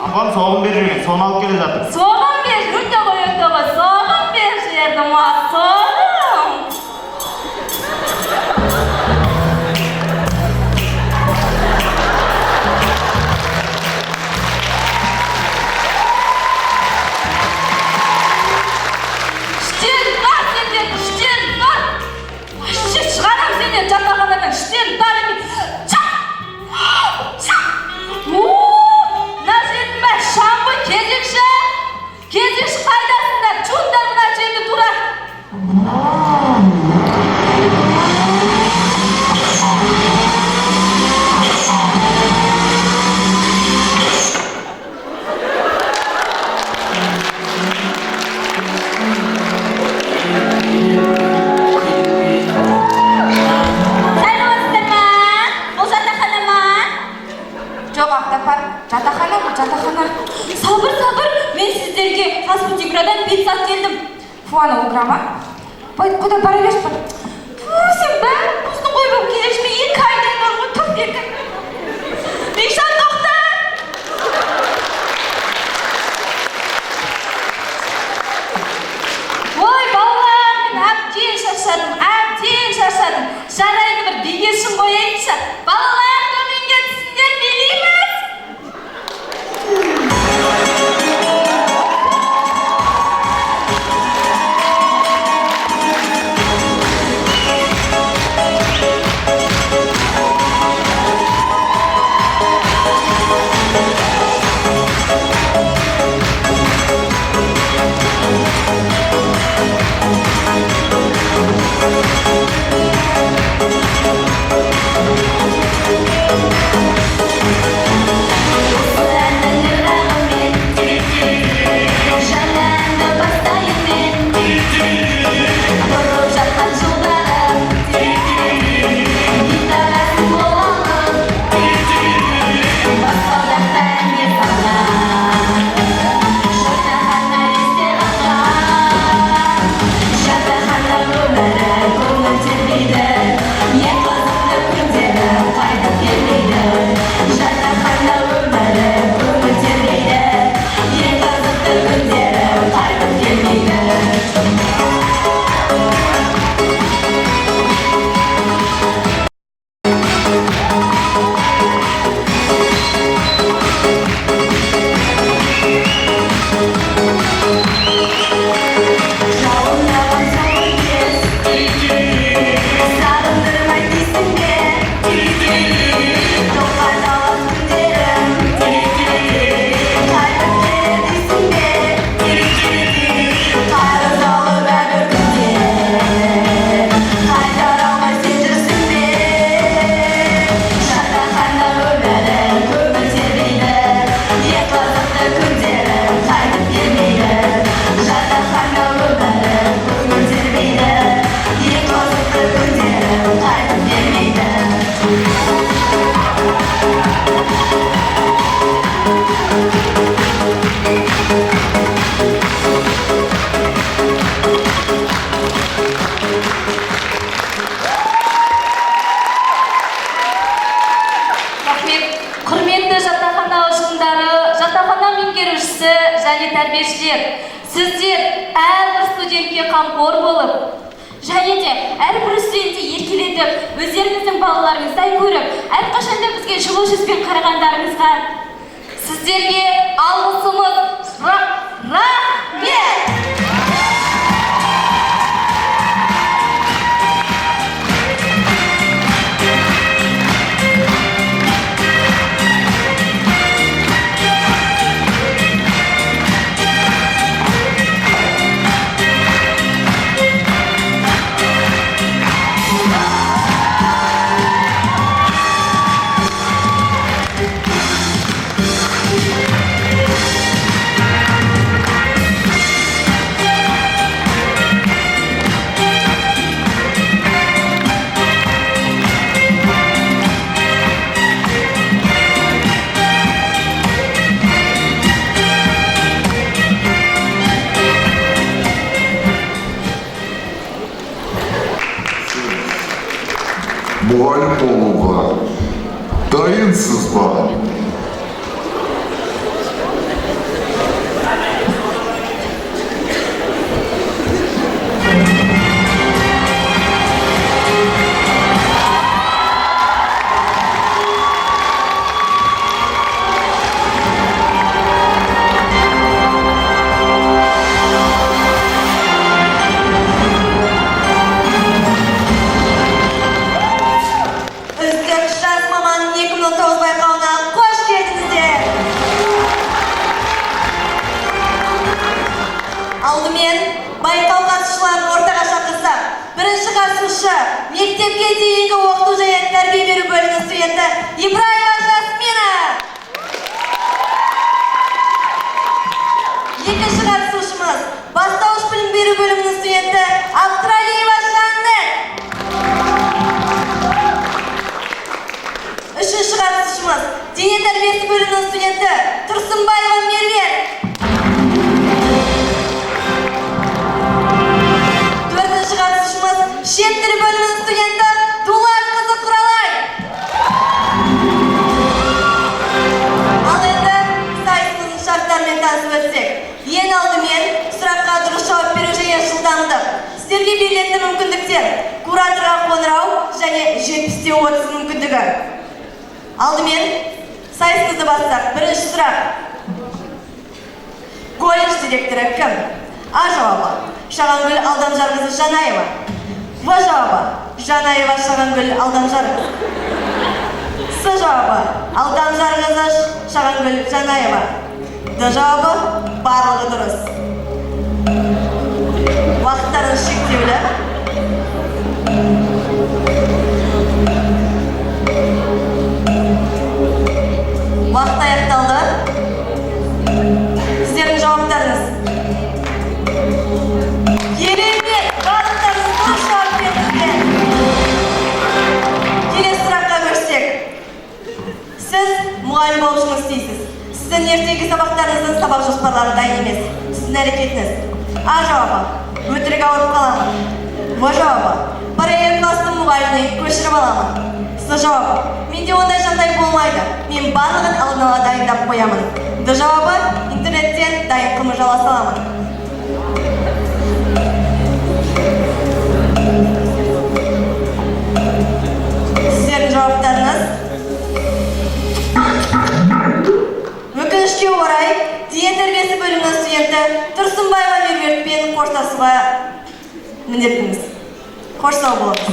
Апам соғым беріп жүрген, соны алып келе жатыр. Соғым бер, өте ғой, соғым бер жерді ма, соғым. Іштен бар сендер, іштен бар. Вообще шығарам сендер жатақханадан, іштен бар екен. Кезекші қайдасыңдар, чундар мына жерде тұра. Сәлеметсіздер ма? Бұл жатақхана ма? Жоқ, Ақтапар, жатақхана бұл, жатақхана. Сабыр, мен сіздерге Хаспутиградан пицца келдім. Фуана уграма. Куда бара берші бар? Сен бәрі ұзын қой болып келешіме 2 айдан бар ғой, тұп екі. Бекшан тоқта! Ой, балалар, мен әбден шаршадым. Жарайды бір бегесін қояйыншы. Балалар, төменге түсіңдер, билейміз. және тәрбиешілер, сіздер әрбір студентке қамқор болып, және де әрбір студентті еркелетіп, өздеріңіздің балаларыңыздай көріп, әрқашанда бізге жылы жүзбен қарағандарыңызға сіздерге алғысымыз рахмет! Muhalif olуға дайынсыз ба? Мектепке дейінгі оқыту және тәрбие беру бөлімінің студенті Ибраева Жасмина. Екінші қатысушымыз бастауыш білім беру бөлімінің студенті Абдралиева Жаннет. Үшінші қатысушымыз дене тәрбиесі бөлімінің студенті Тұрсынбаева Мервет. Төртінші қатысушымыз шет тілі бөлімінің студенті Дулат қызы Құралай. Ал енді сайысымыздың шарттарымен танысып өтсек. Ең алдымен сұраққа дұрыс жауап беру және жылдамдық. Сіздерге берілетін мүмкіндіктер кураторға қоңырау және 70-те 30 мүмкіндігі. Алдымен сайысымызды бастап. Бірінші сұрақ. Колледж директоры кім? А жауабы Шағангүл Алдамжарқызы Жанаева. В жауабы Жанаева Шағангүл Алдамжарқызы. С жауабы Алдамжарқызы Шағангүл Жанаева. Д жауабы барлығы дұрыс. Уақыттарыңыз шектеулі. Уақыт аяқталды. Сіздердің жауаптарыңыз. Керемет! Барлықтарыңыз дұрыс жауап бердіңіздер. Келесі сұраққа көшсек. Сіз мұғалім болып жұмыс істейсіз. Сіздің ертеңгі сабақтарыңыздың сабақ жоспарлары дайын емес. Сіздің әрекетіңіз. А жауабы өтірік ауырып қаламын. В жауабы параллель класстың мұғаліміне көшіріп аламын. С жауабы менде ондай жағдай болмайды. Мен барлығын алдын ала дайындап қоямын. Д жауабы интернеттен дайын қымыз жала саламын. Сіздердің жауаптарыңыз. Өкінішке орай, дене тәрбиесі бөлімінің студенті Тұрсынбаева Мервертпен қоштасуға міндеттіміз. Қош сау болыңыз.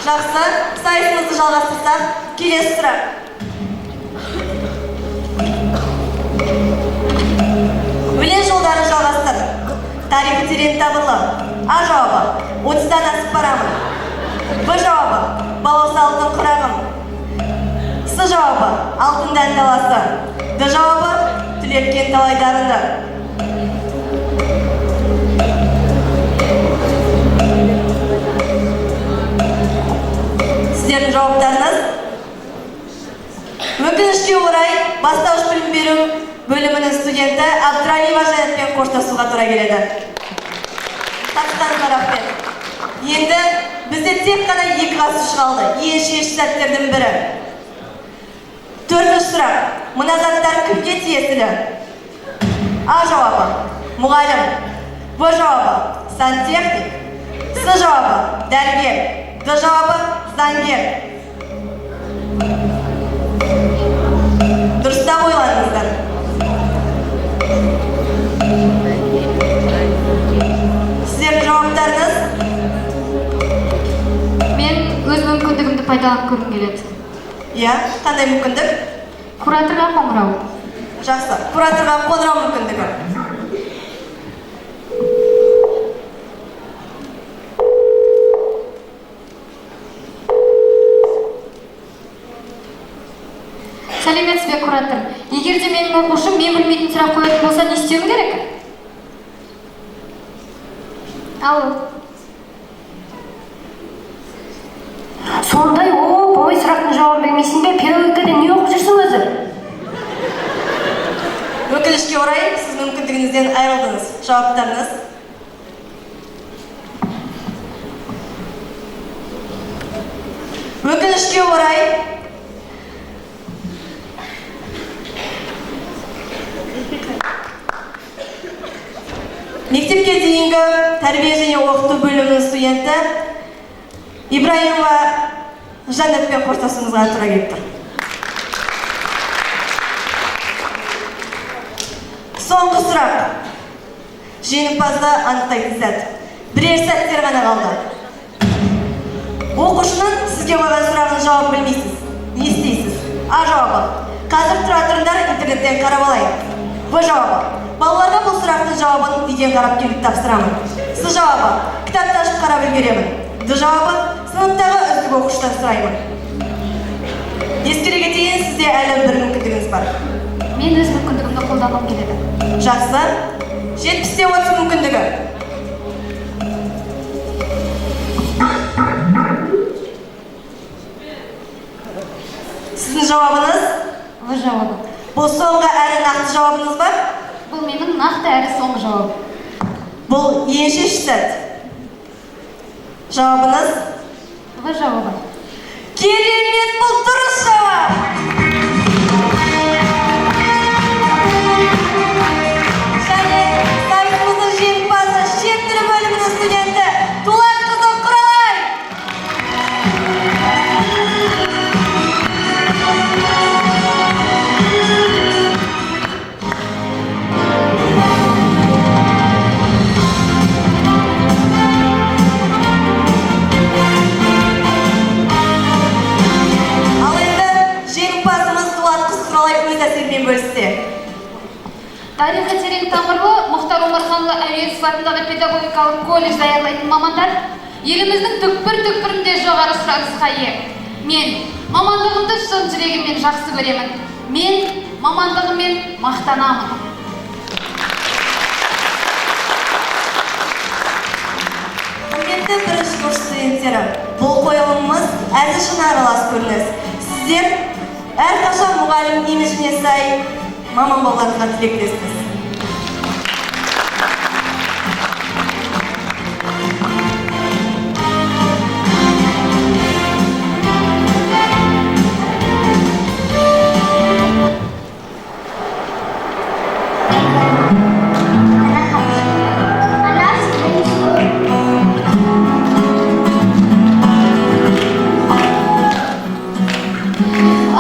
Жақсы, сайысымызды жалғастырсақ, келесі сұрақ. Өлең жолдарын жалғастыр. Тарихы терең табырлы. А жауабы 30-дан асып барамын. В жауабы балауса алтын құрағым. С жауабы алтын дән даласы. Д жауабы түлеткен талай дарынды. Сіздердің жауаптарыңыз. Өкінішке орай бастауыш білім беру бөлімінің студенті Абдралиева Жаннетпен қоштасуға тура келеді. Қатысқаныңызға рахмет. Енді бізде тек қана 2 қатысушы қалды. Ең шешуші сәттердің бірі. Төртінші сұрақ. Мына заттар кімге тиесілі? А жауабы – мұғалім. Б жауабы – сантехник. С жауабы – дәрігер. Д жауабы – заңгер. Дұрыстап ойланыңыздар. Сіздердің жауаптарыңыз? Мен өз мүмкіндігімді пайдаланып көргім келеді. Иә, қандай мүмкіндік? Кураторға қоңырау. Жақсы, кураторға қоңырау мүмкіндігі. Сәлеметсіз бе, куратор. Егер де менің оқушым мен білмейтін сұрақ қоятын болса, не істеуім керек? Алло. Сондай, ой сұрақтың жауабын білмейсің бе? Педагогикада не оқып жүрсің өзі? Өкінішке орай, сіз мүмкіндігіңізден айырылдыңыз. Жауаптарыңыз? Өкінішке орай, мектепке дейінгі тәрбие және оқыту бөлімінің студенті Ибраимова Жаннатпен қоштасуымызға тура келіп тұр. Соңғы сұрақ. Жеңімпазды анықтайтын сәт. Бірер сәттер ғана қалды. Оқушының сізге қойған сұрағының жауабын білмейсіз. Не істейсіз? А жауабы. Қазір тұра тұрыңдар, интернеттен қарап алайын. Б жауабы. Балаларға бұл сұрақтың жауабын үйден қарап келіп тапсырамын. С жауабы. Кітапты ашып қарап үлгеремін. Д жауабы. Сыныптағы үздік оқушыдан сұраймын. Ескере кетейін, сізде әлі бір мүмкіндігіңіз бар. Мен өз мүмкіндігімді қолданғым келеді. Жақсы. 70-те 30 мүмкіндігі. Сіздің жауабыңыз? В жауабы. Бұл соңғы әрі нақты жауабыңыз ба? Бұл менің нақты әрі соңғы жауабым. Бұл ең шешуші сәт. Жауабыңыз? В жауабы. Керемет, бұл дұрыс жауап! Және сайысымыздың жеңімпазы шет тілі бөлімінің студенті Дулатқызы Құралай! Ал енді жеңімпазымыз Дулатқызы Құралай өз әсерімен бөліссе. Тарихы терең тамырлы Мұхтар Омарханұлы Әуезов атындағы педагогикалық колледж даярлайтын мамандар еліміздің түкпір-түкпірінде жоғары сұранысқа ие. Мен мамандығымды шын жүрегіммен жақсы көремін. Мен мамандығыммен мақтанамын. Құрметті бірінші курс студенттері, бұл қойылымымыз әзіл-шыны аралас көрініс. Сіздер әрқашан мұғалім имиджіне сай маман болғанға тілектеспіз.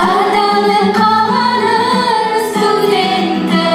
Adamın kalanı stüdenti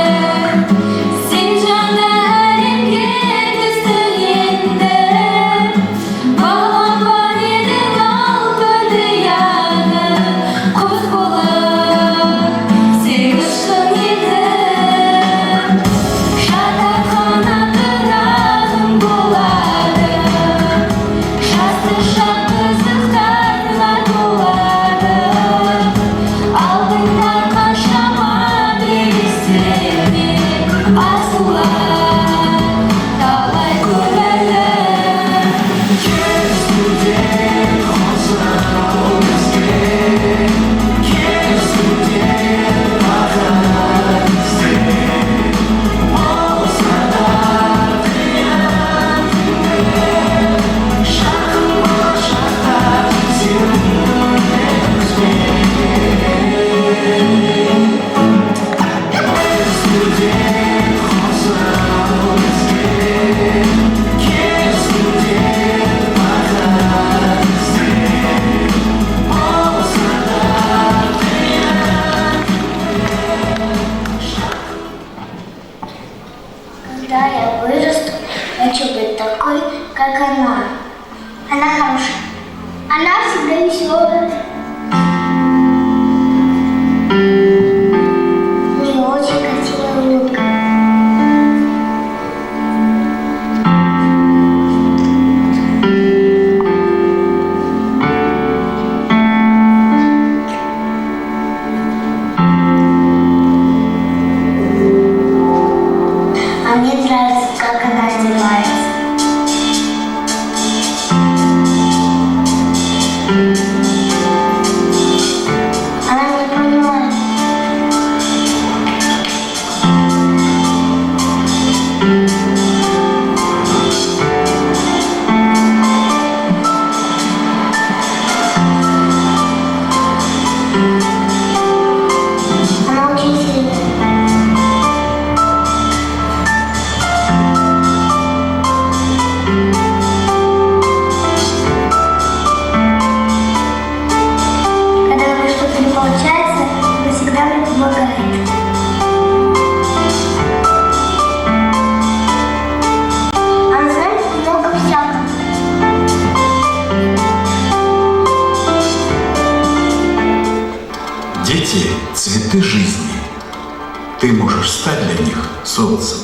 Дети – цветы жизни. Ты можешь стать для них солнцем.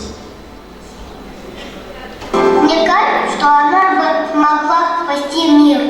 Мне кажется, что она бы могла спасти мир.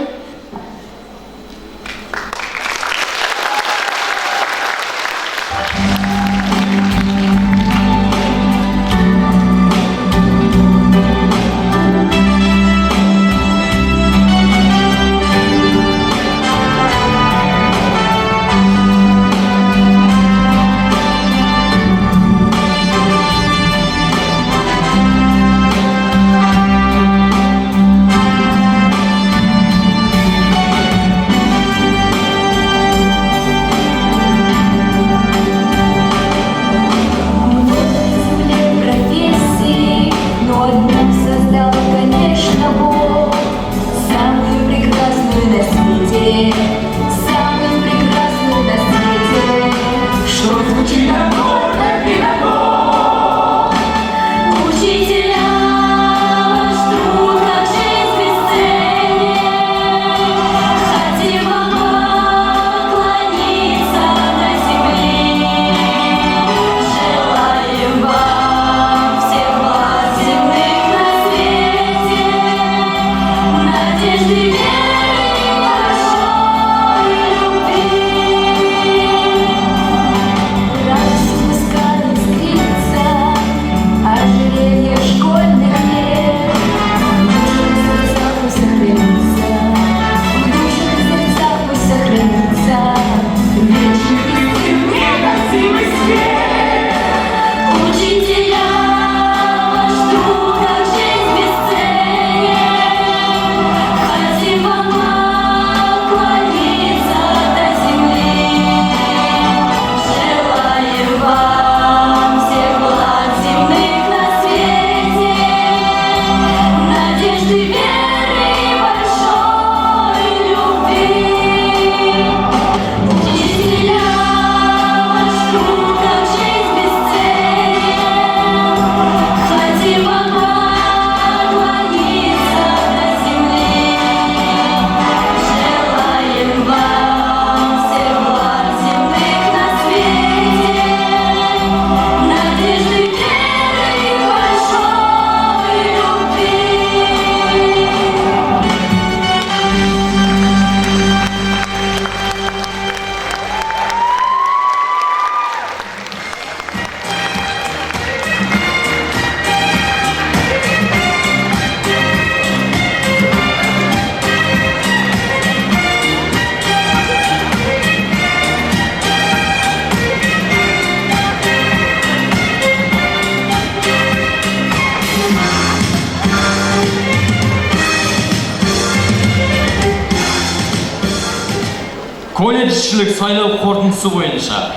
Колледжшілік сайлау қорытындысы бойынша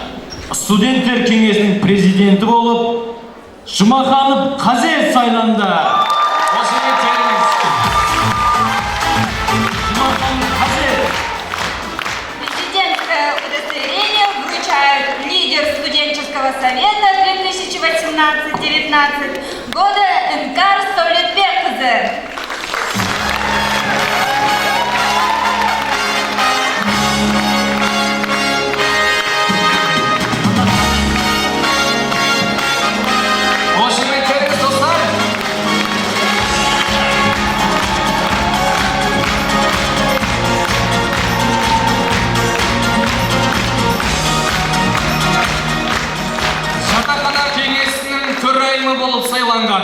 студенттер кеңесінің президенті болып Жұмаханов Қазет сайланды. Жұмаханов Қазет. Президентское удостоверение вручает лидер студенческого совета 2018-19 года Энкар Саулетбекқызы. Болып сайланған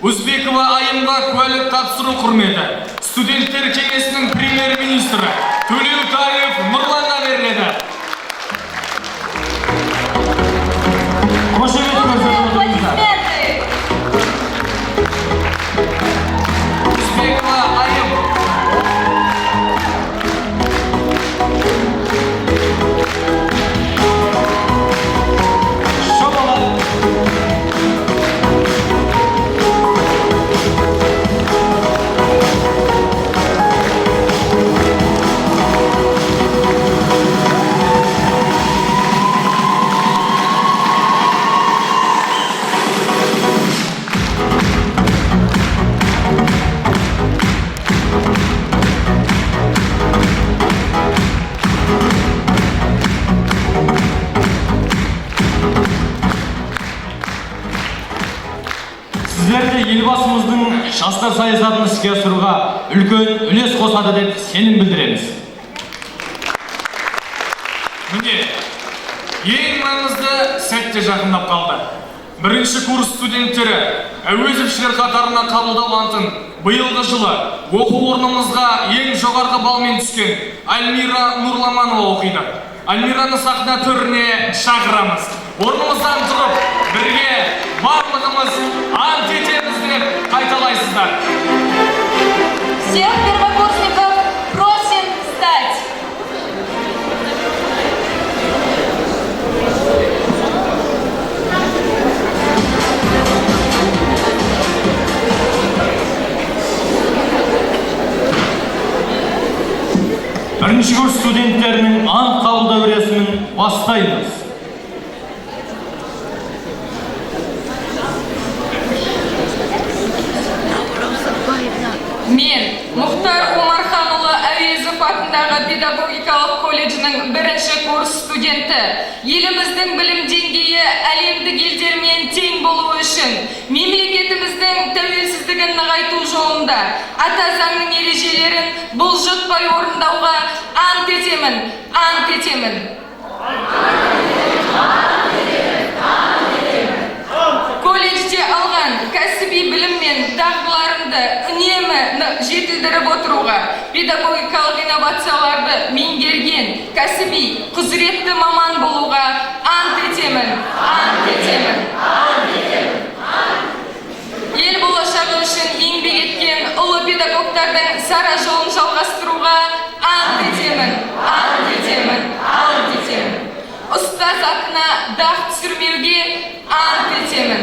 Өзбекова Айымға куәлік тапсыру құрметі студенттер кеңесінің премьер-министрі Төлеутаев Нұрланға беріледі. Өзбекова Айым. елбасымыздың жастар саясатын іске асыруға үлкен үлес қосады деп сенім білдіреміз. Міне, ең маңызды сәтте жақындап қалды. Бірінші курс студенттері әуезовшілер қатарына қабылдалатын биылғы жылы оқу орнымызға ең жоғарғы балмен түскен Альмира Нұрламанова оқиды. Альмираны сахна төріне шақырамыз. Орнымыздан тұрып, бірге барлығымыз ант етеміз деп қайталайсыздар. Всех первокурсников просим встать. Бірінші курс студенттерінің ант қабылдау рәсімін бастаймыз. Мен Мұхтар Омарханұлы Әуезов атындағы педагогикалық колледжінің бірінші курс студенті. Еліміздің білім деңгейі әлемдік елдермен тең болуы үшін мемлекетіміздің тәуелсіздігін нығайту жолында ата заңның ережелерін бұлжытпай орындауға ант етемін. Колледжде алған кәсіби білім мен дағдыларымды үнемі жетілдіріп отыруға, педагогикалық инновацияларды меңгерген кәсіби құзыретті маман болуға ант етемін. Ел болашағы үшін еңбек еткен ұлы педагогтардың сара жолын жалғастыруға ант етемін. Ұстаз атына дақ түсірмеуге ант етемін.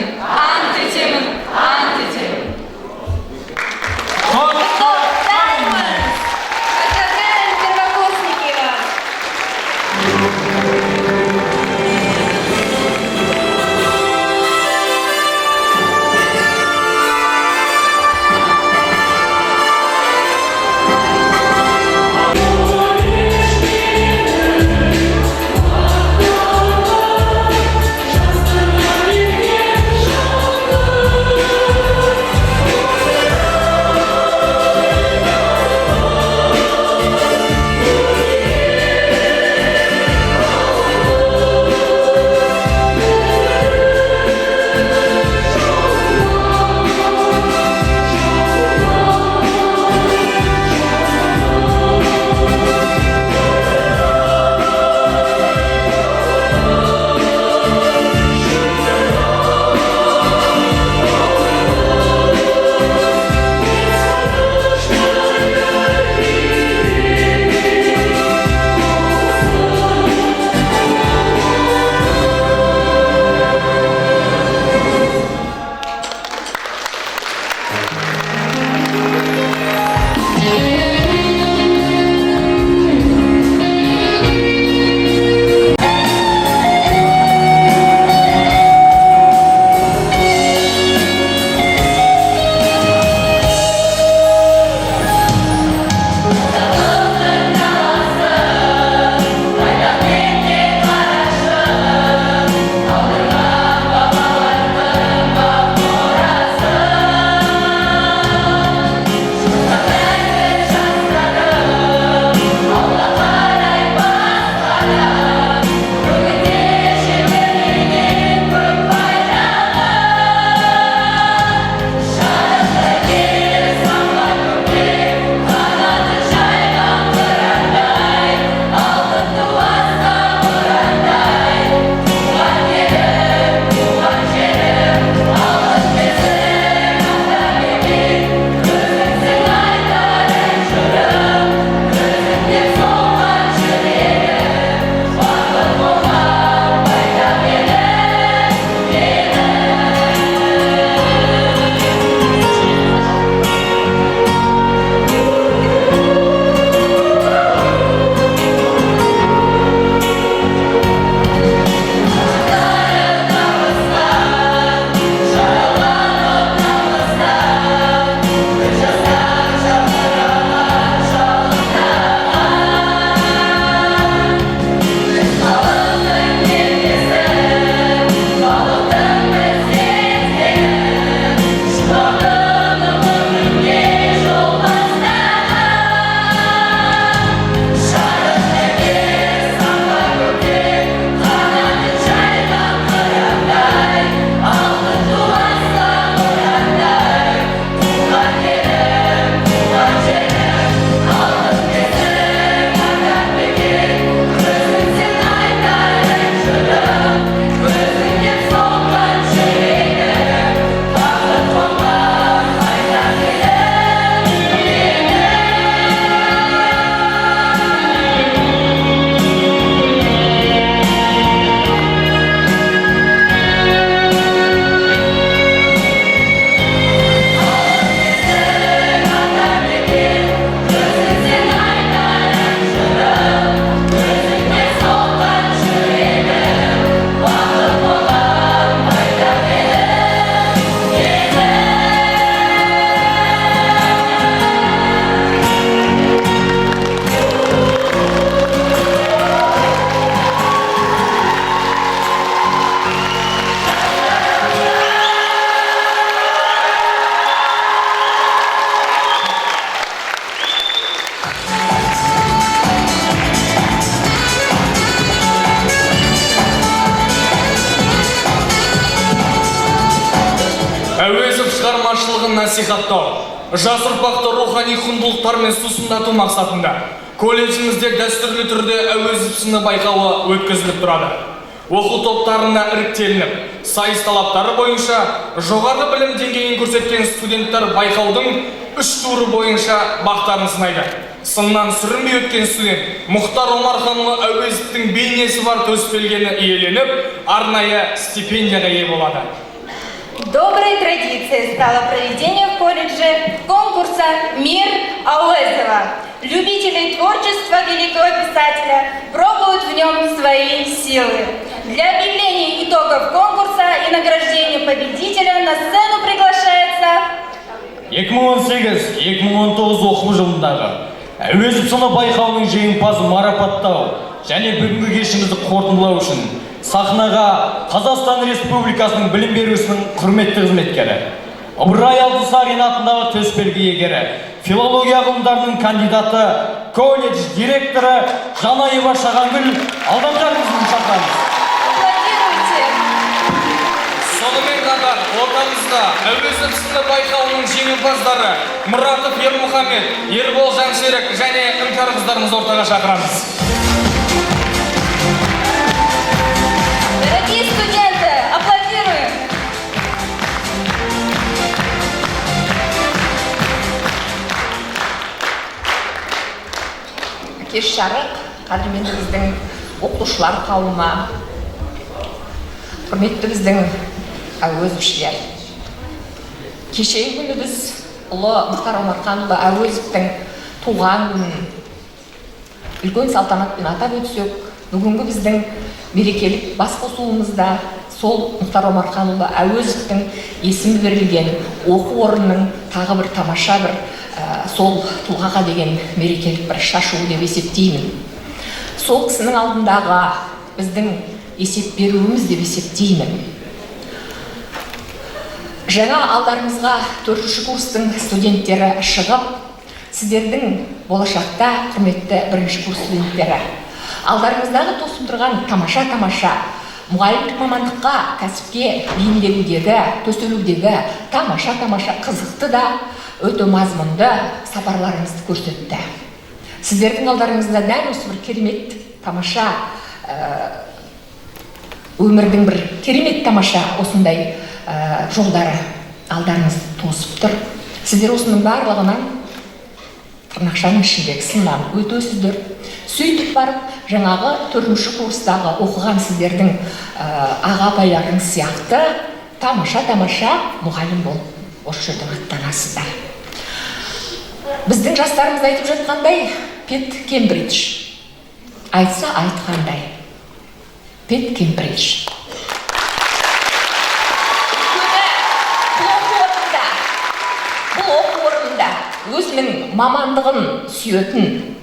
Әуезов шығармашылығын насихаттау, жас ұрпақты рухани құндылықтармен сусындату мақсатында колледжімізде дәстүрлі түрде Әуезов сыны байқауы өткізіліп тұрады. Оқу топтарына іріктелініп, сайыс талаптары бойынша жоғары білім деңгейін көрсеткен студенттер байқаудың 3 туры бойынша бақтарын сынайды. Сыннан сүрінбей өткен студент Мұхтар Омарханұлы Әуезовтің бейнесі бар төсбелгіні иеленіп, арнайы стипендияға ие болады. Доброй традицией стало проведение в колледже конкурса «Мир Ауэзова». Любители творчества великого писателя пробуют в нем свои силы. Для объявления итогов конкурса и награждения победителя на сцену приглашается 2018-2019 оқу жылындағы Әуезов сыны байқауының жеңімпазын марапаттау және бүгінгі кешімізді қорытындылау үшін сахнаға Қазақстан Республикасының білім беру ісінің құрметті қызметкері, Ыбырай Алтынсарин атындағы төсбелгі иегері, филология ғылымдарының кандидаты, колледж директоры Жанаева Шағангүл Алдамжарымызды шақырамыз. Сонымен қатар ортамызда Әуезов сыны байқауының жеңімпаздары Мұратов Ермұхамед, Ербол Жансерік және іңкәр қыздарымызды ортаға шақырамыз. Дорогие студенты, аплодируем! Кеш жарық, қадірменді біздің оқушылар қауымы, құрметті біздің әуезовшілер. Кешегі күні біз ұлы Мұхтар Омарханұлы Әуезовтің туған күнін үлкен салтанатпен атап өтсек, бүгінгі біздің мерекелік басқосуымызда сол Мұхтар Омарханұлы Әуезовтің есімі берілген оқу орнының тағы бір тамаша бір сол тұлғаға деген мерекелік бір шашуы деп есептеймін. Сол кісінің алдындағы біздің есеп беруіміз деп есептеймін. Жаңа алдарыңызға 4-ші курстың студенттері шығып, сіздердің болашақта құрметті 1-ші курс студенттері. Алдарыңыздағы тосып тұрған тамаша мұғалімдік мамандыққа, кәсіпке бейімделудегі, төселудегі тамаша қызықты да өте мазмұнды сапарларыңызды көрсетті. Сіздердің алдарыңызда дәл осы бір керемет тамаша өмірдің бір керемет тамаша осындай жолдары алдарыңызды тосып тұр. Сіздер осының барлығынан тырнақшаның ішіндегі сыннан өтесіздер. Сөйтіп барып, жаңағы 4-ші курстағы оқыған сіздердің аға-апайларыңыз сияқты тамаша мұғалім болып осы жерден аттанасыздар. Біздің жастарымыз айтып жатқандай, Пет Кембридж. Айтса айтқандай. Пет Кембридж. Бұл оқу орнында өзінің мамандығын сүйетін,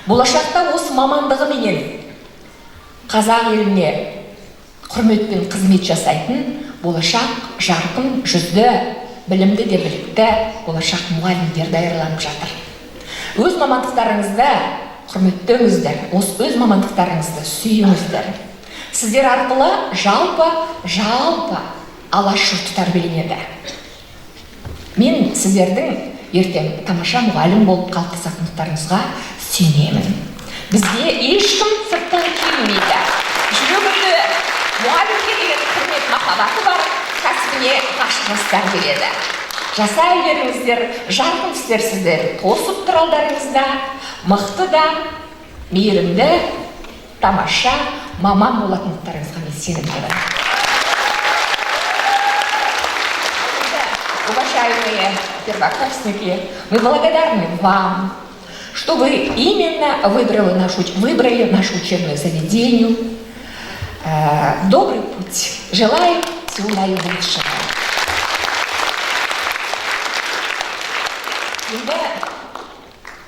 болашақта осы мамандығы менен қазақ еліне құрметпен қызмет жасайтын болашақ жарқын жүзді, білімді де білікті болашақ мұғалімдер даярланып жатыр. Өз мамандықтарыңызды құрметтеңіздер, өз мамандықтарыңызды сүйіңіздер. Сіздер арқылы жалпы алаш жұрты тәрбиеленеді. Мен сіздердің ертең тамаша мұғалім болып қалыптасатындарыңызға сенемін. Бізде ешкім сырттан келмейді. Жүрегінде мұғалімге деген құрмет махаббаты бар, кәсібіне ғашықтықтар береді. Жасай беріңіздер, жарқын істер сіздер тосып тұр алдарыңызда, мықты да, мейірімді, тамаша маман болатындарыңызға мен сенімдімін. Уважаемые первокурсники, мы благодарны вам, что вы именно выбрали нашу учебное заведение. Добрый путь. Желаю всего наилучшего. Енді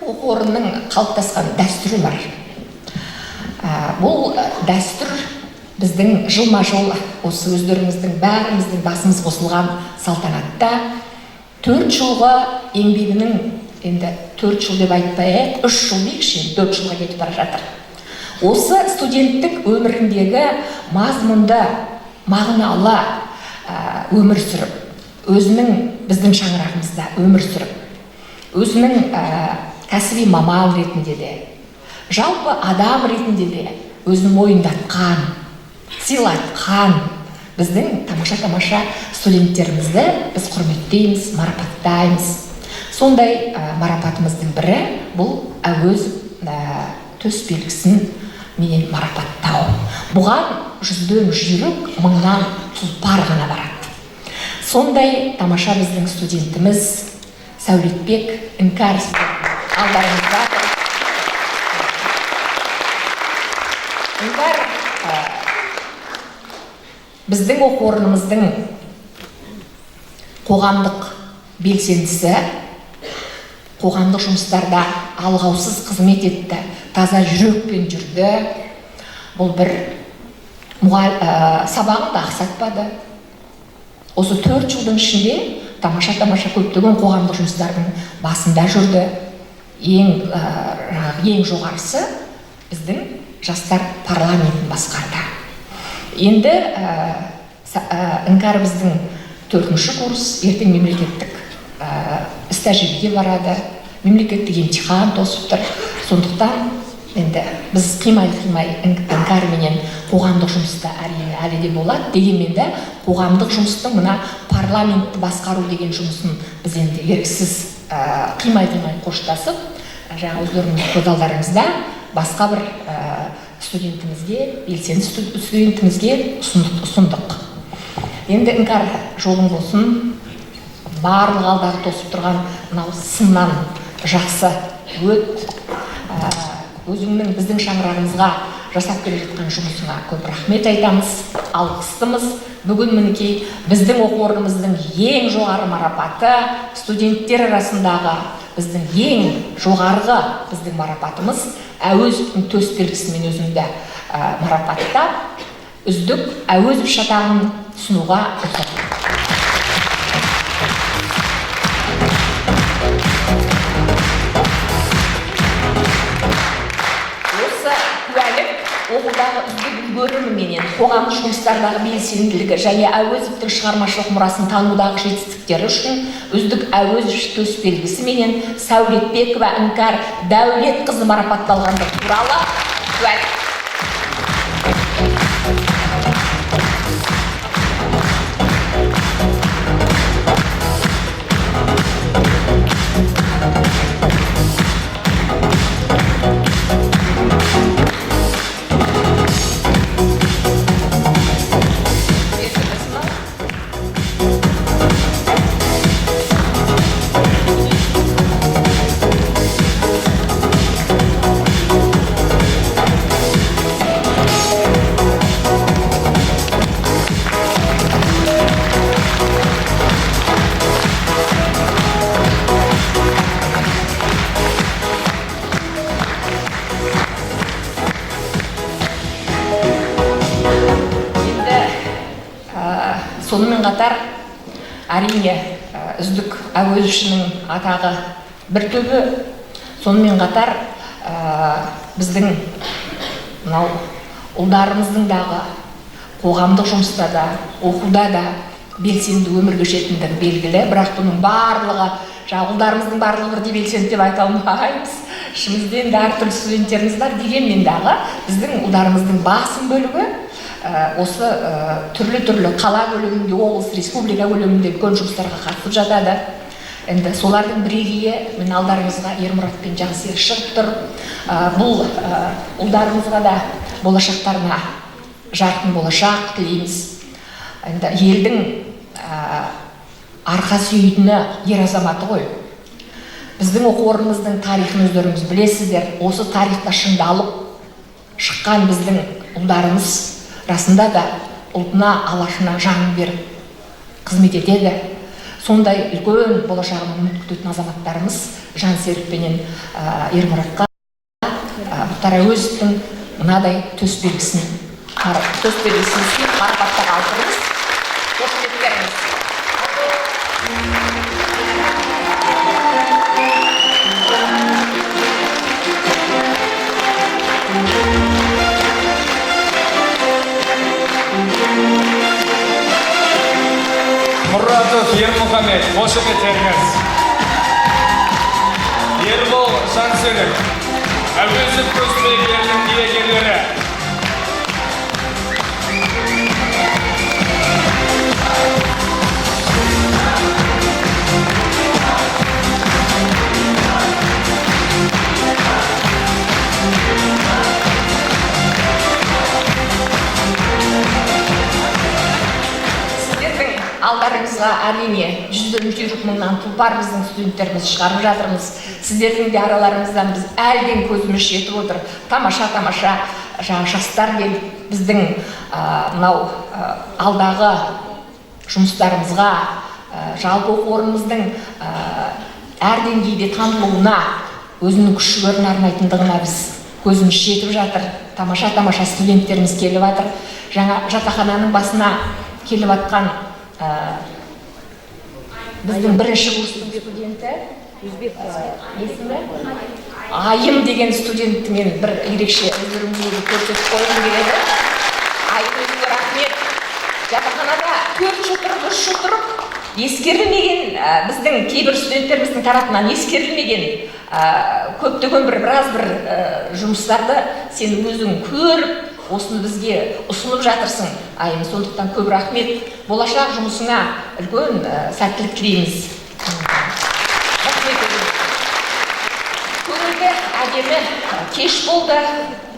оқу орнының қалыптасқан дәстүрі бар. Бұл дәстүр біздің жылма-жыл осы өздеріңіздің бәріміздің басымыз қосылған салтанатта 4 жылғы еңбегінің, енді 4 жыл деп айтпай, 3 жыл дейікші, 4 жылға кетіп бара жатыр. Осы студенттік өміріндегі мазмұнды, мағыналы өмір сүріп, өзінің біздің шаңырағымызда өмір сүріп, өзінің кәсіби маман ретінде де, жалпы адам ретінде де өзін мойындатқан, сыйлатқан біздің тамаша студенттерімізді біз құрметтейміз, марапаттаймыз. Сондай марапатымыздың бірі бұл Әуезов төс белгісін менен марапаттау. Бұған 100-ден жүйрік, 1000-нан тұлпар ғана барады. Сондай тамаша біздің студентіміз Сәулетбек Іңкәр алдарыңызда. Іңкәр біздің оқу орнымыздың қоғамдық белсендісі, қоғамдық жұмыстарда алғаусыз қызмет етті, таза жүрекпен жүрді. Бұл бір сабағын да ақсатпады. Осы 4 жылдың ішінде тамаша көптеген қоғамдық жұмыстардың басында жүрді. Ең жоғарысы біздің жастар парламентін басқарды. Енді Іңкәр біздің 4-ші курс, ертең мемлекеттік стажерге барады, мемлекеттік емтихан тосып тұр. Сондықтан енді біз қимай Іңкәр менен қоғамдық жұмыста әрине әлі де болады. Дегенмен де қоғамдық жұмыстың мына парламентті басқару деген жұмысын біз енді еріксіз қимай қоштасып, жаңа өздеріңіздің көз алдарыңызда басқа бір студентімізге, белсенді студентімізге ұсындық. Енді Іңкәр жолың болсын, барлық алдағы тосып тұрған мынау сыннан жақсы өт, өзіңнің біздің шаңырағымызға жасап келе жатқан жұмысыңа көп рахмет айтамыз, алғыстымыз. Бүгін мінекей біздің оқу орнымыздың ең жоғары марапаты, студенттер арасындағы біздің ең жоғарғы біздің марапатымыз Әуезовтың төс белгісімен өзімді марапаттап, үздік Әуезов шатағын ұсынуға рұқсат. Осы куәлік оқудағы үздік үлгеріміменен қоғамдық жұмыстардағы белсенділігі және Әуезовтың шығармашылық мұрасын танудағы жетістіктері үшін үздік Әуезов төс белгісіменен Сәулетбекова Іңкәр Дәулетқызы марапатталғандығы туралы куәлік. Сонымен қатар, әрине, үздік Әуезовшінің атағы бір төбі. Сонымен қатар, біздің ұлдарымыздың дағы қоғамдық жұмыста да, оқуда да белсенді өмір кешетіндігі белгілі. Бірақ бұның барлығы, ұлдарымыздың барлығы бірдей белсенді деп айта алмаймыз. Ішімізден де әртүрлі студенттеріміз бар. Дегенмен дағы біздің ұлдарымыздың басым бөлігі осы түрлі қала көлемінде, облыс, республика көлемінде үлкен жұмыстарға қатысып жатады. Енді солардың бірегейі мен алдарыңызға Ермұрат пен Жансерік шығып тұр. Бұл ұлдарымызға да болашақтарына жарқын болашақ тілейміз. Енді елдің арқа сүйейтіні ер азаматы ғой. Біздің оқу орнымыздың тарихын өздеріңіз білесіздер. Осы тарихта шыңдалып шыққан біздің ұлдарымыз расында да ұлтына, алашына жанын беріп қызмет етеді. Сондай үлкен болашағын үміт күтетін азаматтарымыз Жансерік пенен Ермұратқа Мұхтар Әуезовтің мынадай төс белгісін марапаттап алдыңыз. Қошеметтеріңіз. Мұратов Ермұхамед, қошеметтеріңіз. Ербол Жансенов, Әуезов көзбегерінің иегерлері. Алдарыңызға әрине жүзден жүйрік мыңнан тұлпар біздің студенттеріміз шығарып жатырмыз. Сіздердің де араларыңыздан біз әлден көзіміз жетіп отыр. Тамаша жастар келіп біздің мынау алдағы жұмыстарымызға, жалпы оқу орнымыздың әр деңгейде танылуына, өзінің күш-жігерін арнайтындығына біз көзіміз жетіп жатыр. Тамаша студенттеріміз келіп жатыр. Жаңа жатақхананың басына келіп жатқан біздің бірінші курстың студенті есімі Айым деген студентті мен бір ерекше өздеріңізге көрсетіп қойғым келеді. Айым өзіңе рахмет. Жатақханада 4 жыл тұрып, 3 жыл тұрып, ескерілмеген біздің кейбір студенттеріміздің тарапынан ескерілмеген көптеген біраз жұмыстарды сен өзің көріп, осыны бізге ұсынып жатырсың. Айым, сондықтан көп рахмет. Болашақ жұмысыңа үлкен сәттілік тілейміз. Көңілді әдемі кеш болды.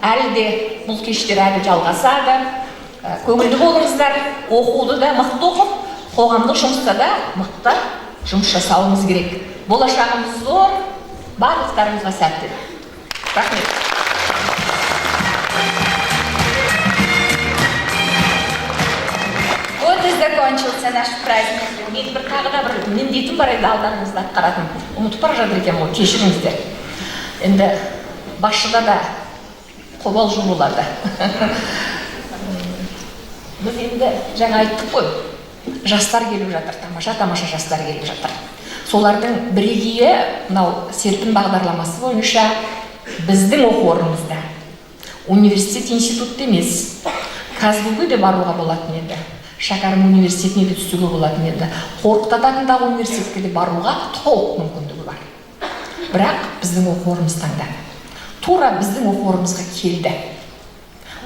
Әлі де бұл кештер әлі жалғасады. Көңілді болыңыздар. Оқуды да мықты оқып, қоғамдық жұмыста да мықты жұмыс жасауымыз керек. Болашағымыз зор. Барлықтарыңызға сәттілік. Рахмет. Вот и закончился наш праздник. Мен бір тағы да бір міндетім бар еді алдарыңызда атқаратын. Ұмытып бара жатыр екен ғой, кешіріңіздер. Енді басшыда да қобалжу болады. Біз енді жаңа айттық қой, жастар келіп жатыр, тамаша жастар келіп жатыр. Солардың бірегейі мынау серпін бағдарламасы бойынша біздің оқу орнымызда университет институтты емес, Казгуге де баруға болатын еді. Шәкәрім университетіне де түсуге болатын еді. Қорқыт Ата атындағы университетке де баруға толық мүмкіндігі бар. Бірақ біздің оқу орнымыз таңдады. Тура біздің оқу орнымызға келді.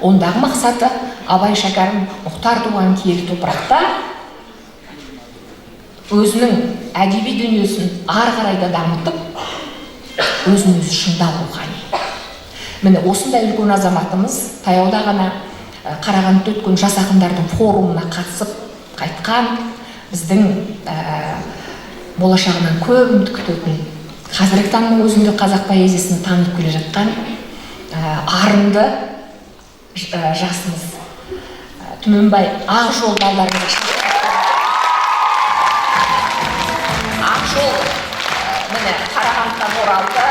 Ондағы мақсаты Абай Шәкәрім Мұхтар туған киелі топырақта өзінің әдеби дүниесін ары қарай да дамытып, өзін-өзі шыңдау рухани. Міне осындай үлкен азаматымыз таяуда ғана Қарағандыда өткен жас ақындардың форумына қатысып қайтқан, біздің болашағынан көп үміт күтетін, қазіргі таңның өзінде қазақ поэзиясын танып келе жатқан арынды жасымыз Түменбай Ақжол балаларына Ақжол міне Қарағандыдан оралды.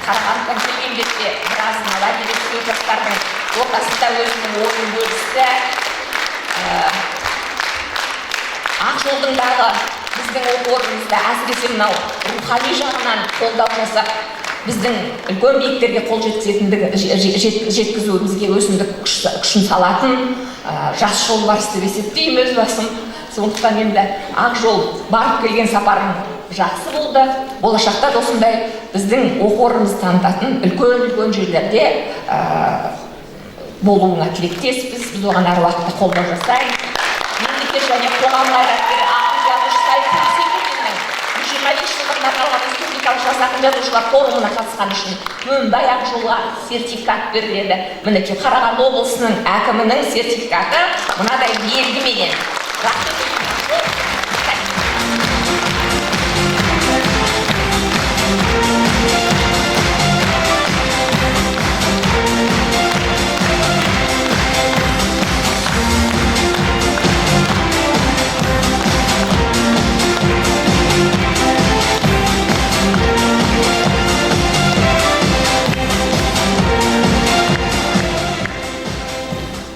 Қарағандыдан келген бетте біразын ала келесі жастардың ортасында өзінің ойын бөлісті. Ақжолдыңдағы біздің оқу орнымызда әсіресе мынау рухани жағынан қолдау жасап, біздің үлкен биіктерге қол жеткізуімізге өзіндік күшін салатын жас жолбарыс деп есептеймін өз басым. Сондықтан енді Ақжол барып келген сапарың жақсы болды. Болашақта осындай біздің оқу орнымызды танытатын үлкен жерлерде болуына тілектеспіз. Біз оған әр уақытта қолдау жасаймыз. Мемлекет және қоғам қайраткері ақын жазушы Сайфуллин Сейфуллиннің 125 жылдығына арналған республикалық жас ақын жазушылар форумына қатысқаны үшін Түменбай Ақжолға сертификат беріледі. Мінекей Қарағанды облысының әкімінің сертификаты мынадай белгіменен.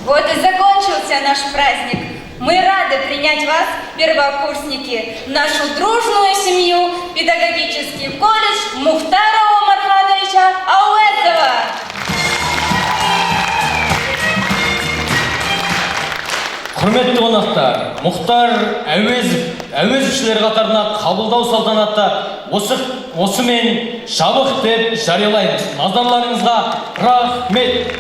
Вот и закончился наш праздник. Мы рады принять вас, первокурсники, в нашу дружную семью, педагогический колледж Мухтара Омархановича Ауэзова. Құрметті қонақтар, Мұхтар әуезовшілер қатарына қабылдау салтанаты осымен жабық деп жариялаймыз. Назарларыңызға рахмет.